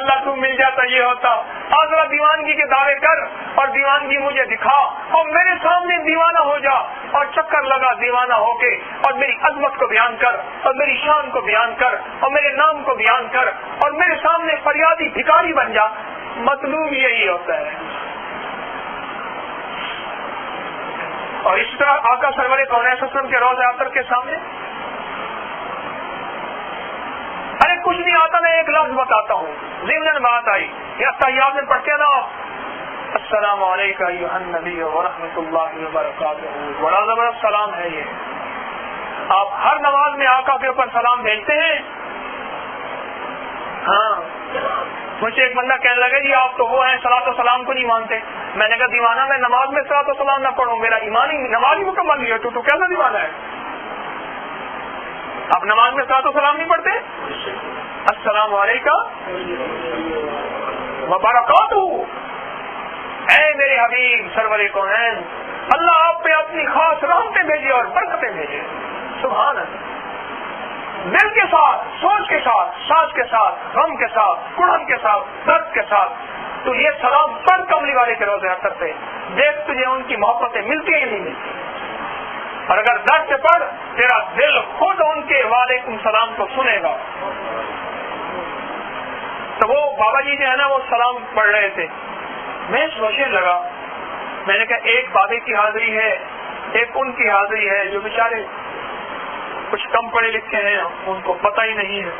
اللہ تو مل جاتا یہ ہوتا. آج ذرا دیوانگی کے دعوے کر اور دیوانگی مجھے دکھا اور میرے سامنے دیوانہ ہو جا اور چکر لگا دیوانہ ہو کے اور میری عظمت کو بیان کر اور میری شان کو بیان کر اور میرے نام کو بیان کر اور میرے سامنے فریادی بھکاری بن جا. مطلوب یہی ہوتا ہے. اور اس طرح آقا سرور کونین صلی اللہ علیہ وسلم کے روضہ اطہر کے سامنے ارے کچھ نہیں آتا میں ایک لفظ بتاتا ہوں. ضمن بات آئی یا تحیات میں پڑھتے نا السلام علیکم ایھا النبی ورحمۃ اللہ وبرکاتہ. بڑا زبردست سلام ہے یہ. آپ ہر نماز میں آقا کے اوپر سلام بھیجتے ہیں. ہاں مجھے ایک بندہ کہنے لگا جی آپ تو وہ ہیں صلاۃ و سلام کو نہیں مانتے. میں نے کہا دیوانہ میں نماز میں صلاۃ و سلام نہ پڑھوں میرا ایمان ہی نماز ہی مکمل نہیں ہے. تو کیسا دیوانہ ہے؟ آپ نماز میں صلاۃ و سلام نہیں پڑھتے؟ السلام علیکم وبرکاتہ. اے میرے حبیب سرور کونین اللہ آپ پہ اپنی خاص رحمتیں بھیجے اور برکتیں بھیجے. سبحان اللہ. دل کے ساتھ سوچ کے ساتھ سانس کے ساتھ غم کے ساتھ کڑن کے ساتھ درد کے ساتھ تو یہ سلام پڑھ کملی والے کے روزے اطہر پہ دیکھ تجھے ان کی محبتیں ملتی ہی نہیں ملتی. اور اگر درد سے پڑھ تیرا دل خود ان کے وعلیکم سلام کو سنے گا. تو وہ بابا جی جو ہے نا وہ سلام پڑھ رہے تھے. میں سوچنے لگا میں نے کہا ایک بابے کی حاضری ہے ایک ان کی حاضری ہے جو بیچارے کچھ کم پڑھے لکھے ہیں ان کو پتہ ہی نہیں ہے.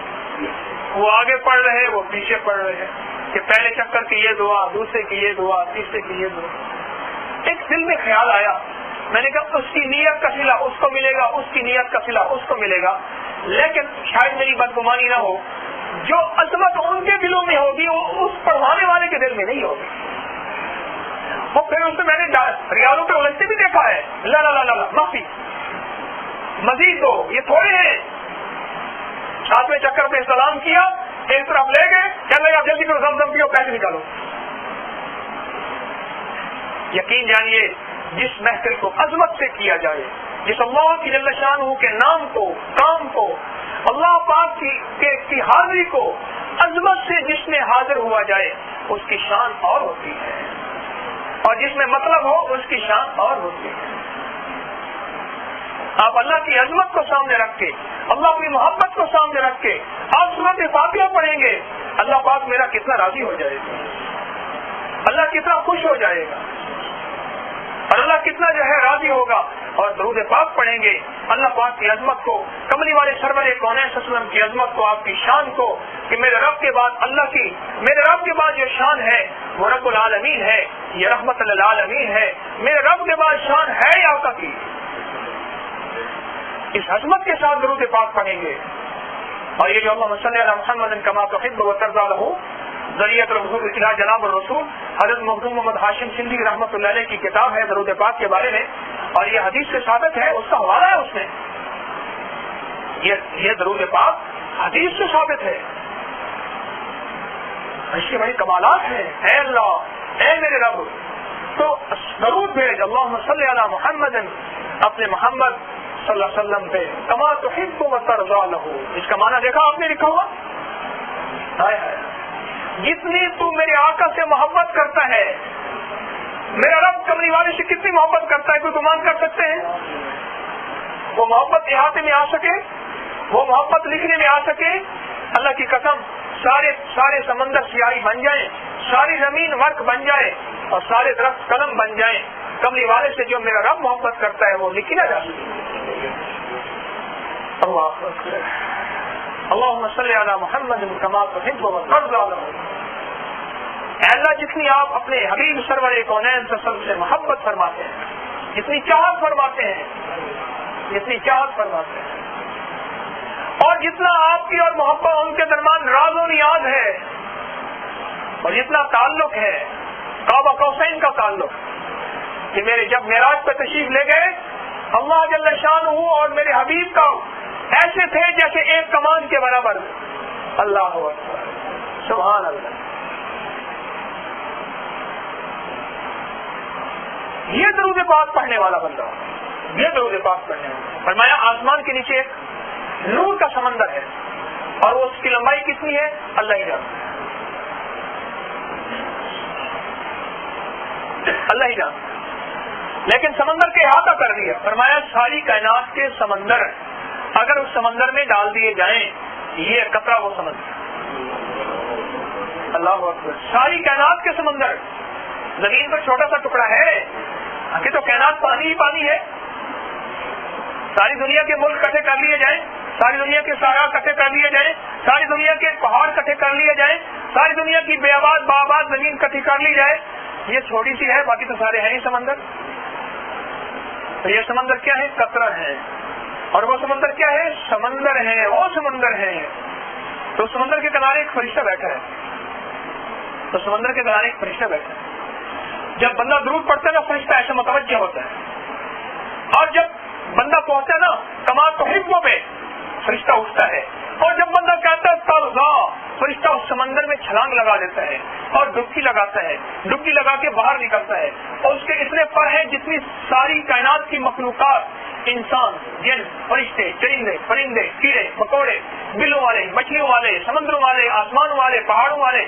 وہ آگے پڑھ رہے ہیں وہ پیچھے پڑھ رہے ہیں کہ پہلے چکر کی یہ دعا دوسرے کی یہ دعا تیسرے کی یہ دعا. ایک دل میں خیال آیا میں نے کہا اس کی نیت کا صلہ اس کو ملے گا اس کی نیت کا صلہ اس کو ملے گا. لیکن شاید میری بدگمانی نہ ہو جو عظمت ان کے دلوں میں ہوگی وہ اس پڑھوانے والے کے دل میں نہیں ہوگی. وہ پھر اس میں نے ریالوں پہ الجھتے بھی دیکھا ہے. لا لا لا لا معافی مزید دو یہ تھوڑے ہیں. ساتویں چکر پہ سلام کیا ایک طرف لے گئے کہنے لگا جلدی کرو زمزم پیو پیسے نکالو. یقین جانیے جس محفل کو عظمت سے کیا جائے جس اللہ کی جل شانہ کے نام کو کام کو اللہ پاک کی حاضری کو عظمت سے جس میں حاضر ہوا جائے اس کی شان اور ہوتی ہے اور جس میں مطلب ہو اس کی شان اور ہوتی ہے. آپ اللہ کی عظمت کو سامنے رکھ کے اللہ کی محبت کو سامنے رکھ کے آپ سورۃ فاتحہ پڑھیں گے اللہ پاک میرا کتنا راضی ہو جائے گا. اللہ کتنا خوش ہو جائے گا اور اللہ کتنا جو ہے راضی ہوگا. اور درود پاک پڑھیں گے اللہ پاک کی عظمت کو کملی والے سرور کونین صلی اللہ علیہ وسلم کی عظمت کو آپ کی شان کو کہ میرے رب کے بعد اللہ کی میرے رب کے بعد جو شان ہے وہ رب العالمین ہے یہ رحمت للعالمین ہے. میرے رب کے بعد شان ہے یا آقا کی. اس عظمت کے ساتھ درود پاک پڑھیں گے. اور یہ جو اللہم صلی علی محمد کما تحب وترضى له ذریعۃ الوصول الی جناب الرسول حضرت مخدوم محمد ہاشم سندھی رحمۃ اللہ علیہ کی کتاب ہے درود پاک کے بارے میں اور یہ حدیث سے ثابت ہے اس کا حوالہ ہے اس میں. یہ درود پاک حدیث سے ثابت ہے. اس کے بڑے کمالات ہیں. اے اللہ اے میرے رب تو درود بھیج اللہم صلی علی محمد اپنے محمد صلی اللہ علیہ وسلم پہ کما تحب وترضى له. اس کا معنی دیکھا آپ نے لکھا ہوا ہائے ہائے جتنی تو میرے آقا سے محبت کرتا ہے میرا رب کملی والے سے کتنی محبت کرتا ہے کوئی گمان کر سکتے ہیں؟ وہ محبت احاطے میں آ سکے وہ محبت لکھنے میں آ سکے اللہ کی قسم سارے سمندر سیاہی بن جائیں ساری زمین ورق بن جائے اور سارے درخت قلم بن جائیں کملی والے سے جو میرا رب محبت کرتا ہے وہ لکھی نہ جا سکے. اللہم صلی علی محمد کما تحب وترضى له. اے اللہ جتنی آپ اپنے حبیب سرور کونین صلی اللہ علیہ وسلم سے محبت فرماتے ہیں جتنی چاہت فرماتے ہیں اور جتنا آپ کی اور محبت ان کے درمیان راز و نیاز ہے اور جتنا تعلق ہے قاب قوسین کا تعلق کہ میرے جب معراج پہ تشریف لے گئے اللہ جل شانہ اور میرے حبیب کا ایسے تھے جیسے ایک کمان کے برابر. اللہ اکبر سبحان اللہ. یہ درود پاک پڑھنے والا بندہ فرمایا آسمان کے نیچے نور کا سمندر ہے اور اس کی لمبائی کتنی ہے اللہ ہی جانتا ہے. اللہ ہی جانتا. لیکن سمندر کے احاطہ کر دیا. فرمایا ساری کائنات کے سمندر اگر اس سمندر میں ڈال دیے جائیں, یہ قطرہ وہ سمندر. اللہ اکبر. ساری کائنات کے سمندر, زمین پر چھوٹا سا ٹکڑا ہے کہ تو کائنات پانی ہی پانی ہے. ساری دنیا کے ملک کٹھے کر لیے جائیں, ساری دنیا کے صحرا کٹھے کر لیے جائیں, ساری دنیا کے پہاڑ کٹھے کر لیے جائیں, ساری دنیا کی بے آباد باآباد زمین کٹھی کر لی جائے, یہ چھوٹی سی ہے, باقی تو سارے ہیں ہی سمندر. تو یہ سمندر کیا ہے؟ قطرہ ہے. اور وہ سمندر کیا ہے؟ سمندر ہے, وہ سمندر ہے. تو سمندر کے کنارے ایک فرشتہ بیٹھا ہے. تو سمندر کے کنارے ایک فرشتہ بیٹھا ہے. جب بندہ درود پڑھتا ہے نا, فرشتہ ایسے متوجہ ہوتا ہے. اور جب بندہ پہنچتا ہے نا کما تو حفظوں پہ, فرشتہ اٹھتا ہے. اور جب بندہ کہتا ہے تلغا, فرشتہ اس سمندر میں چھلانگ لگا دیتا ہے اور ڈبکی لگاتا ہے. ڈبکی لگا کے باہر نکلتا ہے. اور اس کے اتنے پر ہیں جتنی ساری کائنات کی مخلوقات, انسان, جن, فرشتے, چرندے, پرندے, کیڑے مکوڑے, بلوں والے, مچھلیوں والے, سمندروں والے, آسمانوں والے, پہاڑوں والے,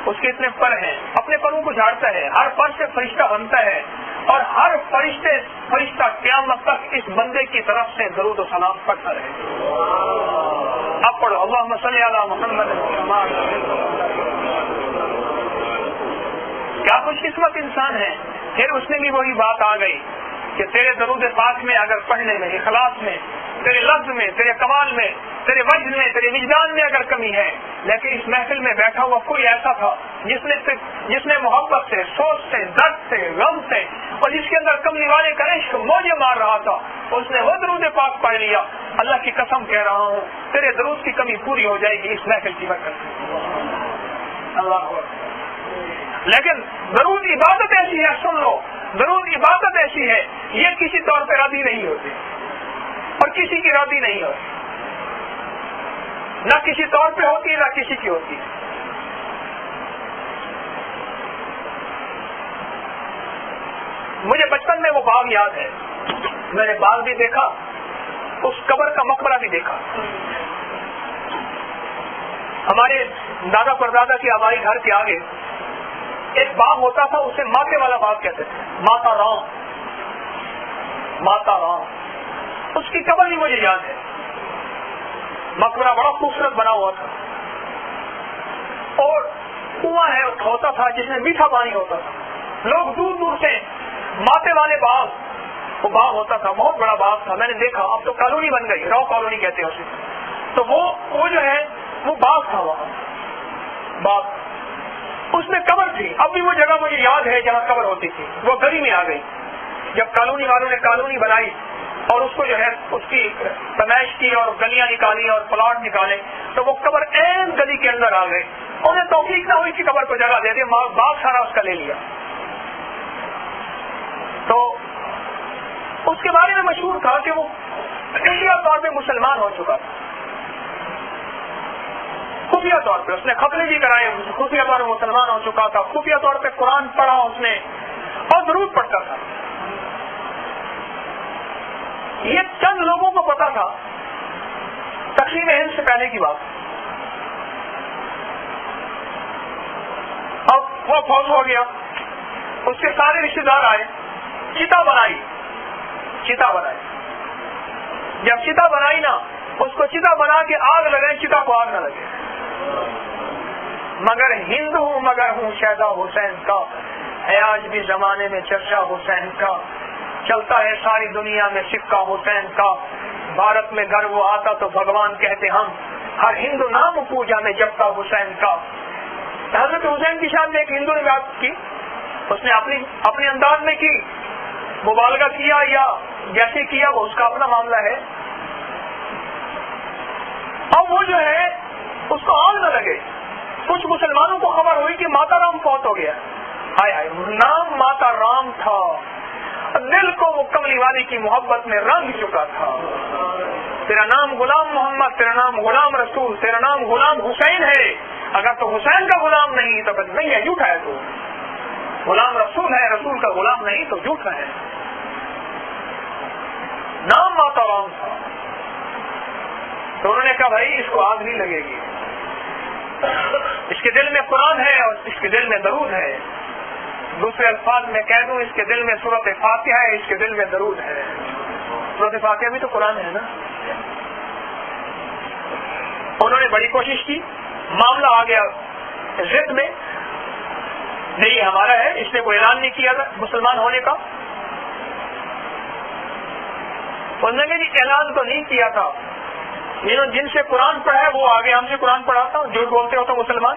اس کے اتنے پر ہیں. اپنے پروں کو جھاڑتا ہے, ہر پر سے فرشتہ بنتا ہے. اور ہر فرشتہ قیامت تک اس بندے کی طرف سے درود و سلام پڑھتا رہے. اب پڑھو اللہم صلی علی محمد. کیا خوش قسمت انسان ہے. پھر اس میں بھی وہی بات آ گئی کہ تیرے درود پاک میں اگر پڑھنے میں, اخلاص میں, تیرے لفظ میں, تیرے کمال میں, تیرے وجد میں, تیرے وجدان میں اگر کمی ہے, لیکن اس محفل میں بیٹھا ہوا کوئی ایسا تھا جس نے محبت سے, سوچ سے, درد سے, غم سے, اور جس کے اندر کملی والے کا عشق موجے مار رہا تھا, اس نے وہ درود پاک پڑھ لیا. اللہ کی قسم کہہ رہا ہوں تیرے درود کی کمی پوری ہو جائے گی اس محفل کی برکت سے. اللہ. لیکن درود عبادت ایسی ہے, سن لو, درود عبادت ایسی ہے, یہ کسی طور پہ راضی نہیں ہوتی اور کسی کی راضی نہیں ہوتی, نہ کسی طور پہ ہوتی نہ کسی کی ہوتی. مجھے بچپن میں وہ باغ یاد ہے, میں نے باغ بھی دیکھا, اس قبر کا مقبرہ بھی دیکھا. ہمارے دادا پردادا کی آبائی گھر کے آگے ایک باغ ہوتا تھا, اسے ماتے والا باغ کہتے تھے, ماتا رام, ماتا رام. اس کی قبر بھی مجھے یاد ہے. مقبرہ بڑا خوبصورت بنا ہوا تھا اور کنواں ہوتا تھا جس میں میٹھا پانی ہوتا تھا. لوگ دور دور سے ماتے والے باغ, وہ باغ ہوتا تھا, بہت بڑا باغ تھا. میں نے دیکھا, اب تو کالونی بن گئی, راؤ کالونی کہتے ہیں اسے. تو وہ جو ہے وہ باغ تھا, وہاں باغ, اس میں قبر تھی. اب بھی وہ جگہ مجھے یاد ہے جہاں قبر ہوتی تھی. وہ گلی میں آ گئی جب کالونی والوں نے کالونی بنائی اور اس کو جو ہے اس کی تمیش کی اور گلیاں نکالی اور پلاٹ نکالے, تو وہ قبر عین گلی کے اندر آ گئی. انہیں توفیق نہ ہوئی کہ قبر کو جگہ دے دے, باغ سارا اس کا لے لیا. تو اس کے بارے میں مشہور تھا کہ وہ خفیہ طور پہ مسلمان ہو چکا تھا. خفیہ طور پہ اس نے ختنے بھی کرائے, خفیہ طور پہ مسلمان ہو چکا تھا. خفیہ طور پہ قرآن پڑھا اس نے اور درود پڑھتا تھا. یہ چند لوگوں کو پتا تھا. تقسیم ہند سے پہلے کی بات. اب وہ فوت ہو گیا, اس کے سارے رشتے دار آئے, چتا بنائی. جب چتا بنائی نا, اس کو چتا بنا کے آگ لگائے, چتا کو آگ نہ لگے. مگر ہند ہوں مگر ہوں شہدا حسین کا, ہے آج بھی زمانے میں چرچا حسین کا. چلتا ہے ساری دنیا میں سکہ حسین کا. بھارت میں گھر وہ آتا تو بھگوان کہتے ہم, ہر ہندو نام پوجا میں جبتا حسین کا. حضرت حسین کی شان میں ایک ہندو نے بات کی, اس نے اپنے انداز میں کی, مبالغہ کیا یا جیسے کیا وہ اس کا اپنا معاملہ ہے. اب وہ جو ہے اس کو آگ نہ لگے. کچھ مسلمانوں کو خبر ہوئی کہ ماتا رام فوت ہو گیا. ہائے ہائے, نام ماتا رام تھا, دل کو وہ کملی والی کی محبت میں رنگ چکا تھا. تیرا نام غلام محمد, تیرا نام غلام رسول, تیرا نام غلام حسین ہے. اگر تو حسین کا غلام نہیں تو نہیں ہے, جھوٹا ہے. تو غلام رسول ہے, رسول کا غلام نہیں تو جھوٹا ہے. نام ماتا رام تھا. تو انہوں نے کہا بھائی اس کو آگ نہیں لگے گی, اس کے دل میں قرآن ہے اور اس کے دل میں درود ہے. دوسرے الفاظ میں کہہ دوں، اس کے دل میں سورۃ فاتحہ ہے، اس کے دل میں درود ہے۔ سورۃ فاتحہ بھی تو قرآن ہے نا۔ انہوں نے بڑی کوشش کی، معاملہ آ گیا ضد میں، نہیں ہمارا ہے، اس نے کوئی اعلان نہیں کیا تھا مسلمان ہونے کا۔ انہوں نے جی اعلان تو نہیں کیا تھا، جن سے قرآن پڑھا ہے وہ آگے ہم سے قرآن پڑھاتا ہوں، جھوٹ بولتے ہو تو مسلمان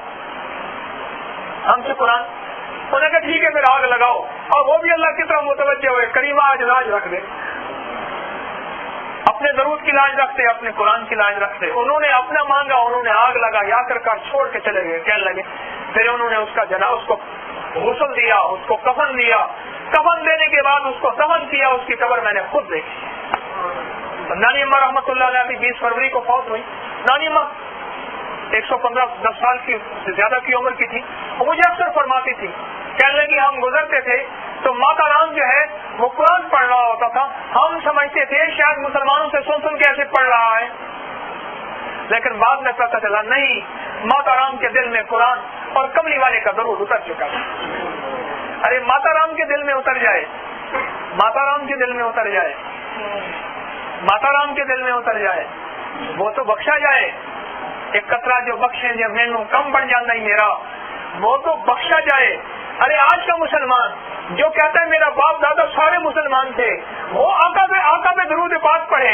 ہم سے قرآن۔ انہوں نے کہا ٹھیک ہے پھر آگ لگاؤ، اور وہ بھی اللہ کی طرف متوجہ ہوئے، کریمہ آج لاج رکھ دے، اپنے درود کی لاج رکھتے، اپنے قرآن کی لاج رکھتے۔ انہوں نے اپنا مانگا، انہوں نے آگ لگائی، آ کر چھوڑ کے چلے گئے، کہنے لگے۔ پھر انہوں نے اس کا جنازہ، اس کو غسل دیا، اس کو کفن دیا، کفن دینے کے بعد اس کو دفن کیا، اس کی قبر میں نے خود دیکھی۔ نانی اماں رحمۃ اللہ علیہ 20 فروری کو فوت ہوئی۔ نانی اماں 115 سال کی سے زیادہ کی عمر کی تھی، وہ مجھے اکثر فرماتی تھی، کہنے لگی ہم گزرتے تھے تو ماتا رام جو ہے وہ قرآن پڑھ رہا ہوتا تھا، ہم سمجھتے تھے شاید مسلمانوں سے سن کے ایسے پڑھ رہا ہے، لیکن بعد میں پتہ چلا نہیں، ماتا رام کے دل میں قرآن اور کملی والے کا درود اتر چکا تھا۔ ارے ماتا رام کے دل میں اتر جائے، ماتا رام کے دل میں اتر جائے، ماتا رام کے دل میں اتر جائے، وہ تو بخشا جائے۔ ایک قطرہ جو بخشے جب مینو کم بن جانا ہی میرا، وہ تو بخشا جائے۔ ارے آج کا مسلمان جو کہتا ہے میرا باپ دادا سارے مسلمان تھے، وہ آقا پہ درود پاک پڑھے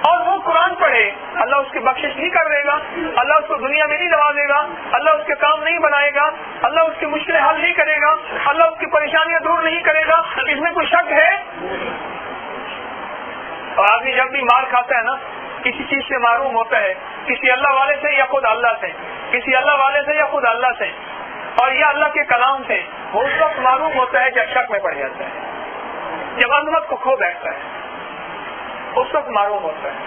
اور وہ قرآن پڑھے، اللہ اس کی بخشش نہیں کر دے گا، اللہ اس کو دنیا میں نہیں نوازے گا، اللہ اس کے کام نہیں بنائے گا، اللہ اس کی مشکلیں حل نہیں کرے گا، اللہ اس کی پریشانیاں دور نہیں کرے گا، اس میں کوئی شک ہے؟ اور آدمی جب بھی مار کھاتا ہے نا، کسی چیز سے معروم ہوتا ہے، کسی اللہ والے سے یا خود اللہ سے، کسی اللہ والے سے یا خود اللہ سے، اور یا اللہ کے کلام سے، وہ اس وقت معروم ہوتا ہے جب شک میں پڑ جاتا ہے، جب عظمت کو کھو بیٹھتا ہے، اس وقت معروم ہوتا ہے۔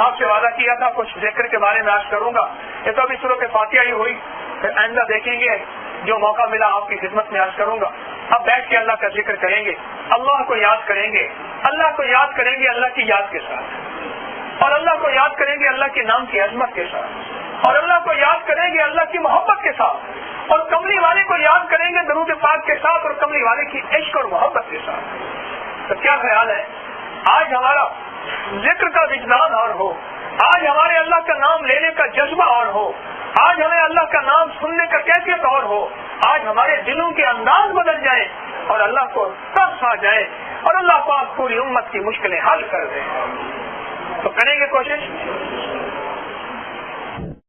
آپ سے وعدہ کیا تھا کچھ ذکر کے بارے میں آج کروں گا، یہ تو ابھی سورۃ فاتحہ ہی ہوئی، پھر آئندہ دیکھیں گے، جو موقع ملا آپ کی خدمت میں آج کروں گا۔ اب بیٹھ کے اللہ کا ذکر کریں گے، اللہ کو یاد کریں گے، اللہ کو یاد کریں گے اللہ کی یاد کے ساتھ، اور اللہ کو یاد کریں گے اللہ کے نام کی عظمت کے ساتھ، اور اللہ کو یاد کریں گے اللہ کی محبت کے ساتھ، اور کملی والے کو یاد کریں گے درود پاک کے ساتھ، اور کملی والے کی عشق اور محبت کے ساتھ۔ تو کیا خیال ہے آج ہمارا ذکر کا وجدان اور ہو، آج ہمارے اللہ کا نام لینے کا جذبہ اور ہو، آج ہمیں اللہ کا نام سننے کا کیفیت اور ہو، آج ہمارے دلوں کے انداز بدل جائیں اور اللہ کو ترس آ جائے اور اللہ پاک پوری امت کی مشکلیں حل کر دیں۔ تو کریں گے کوشش؟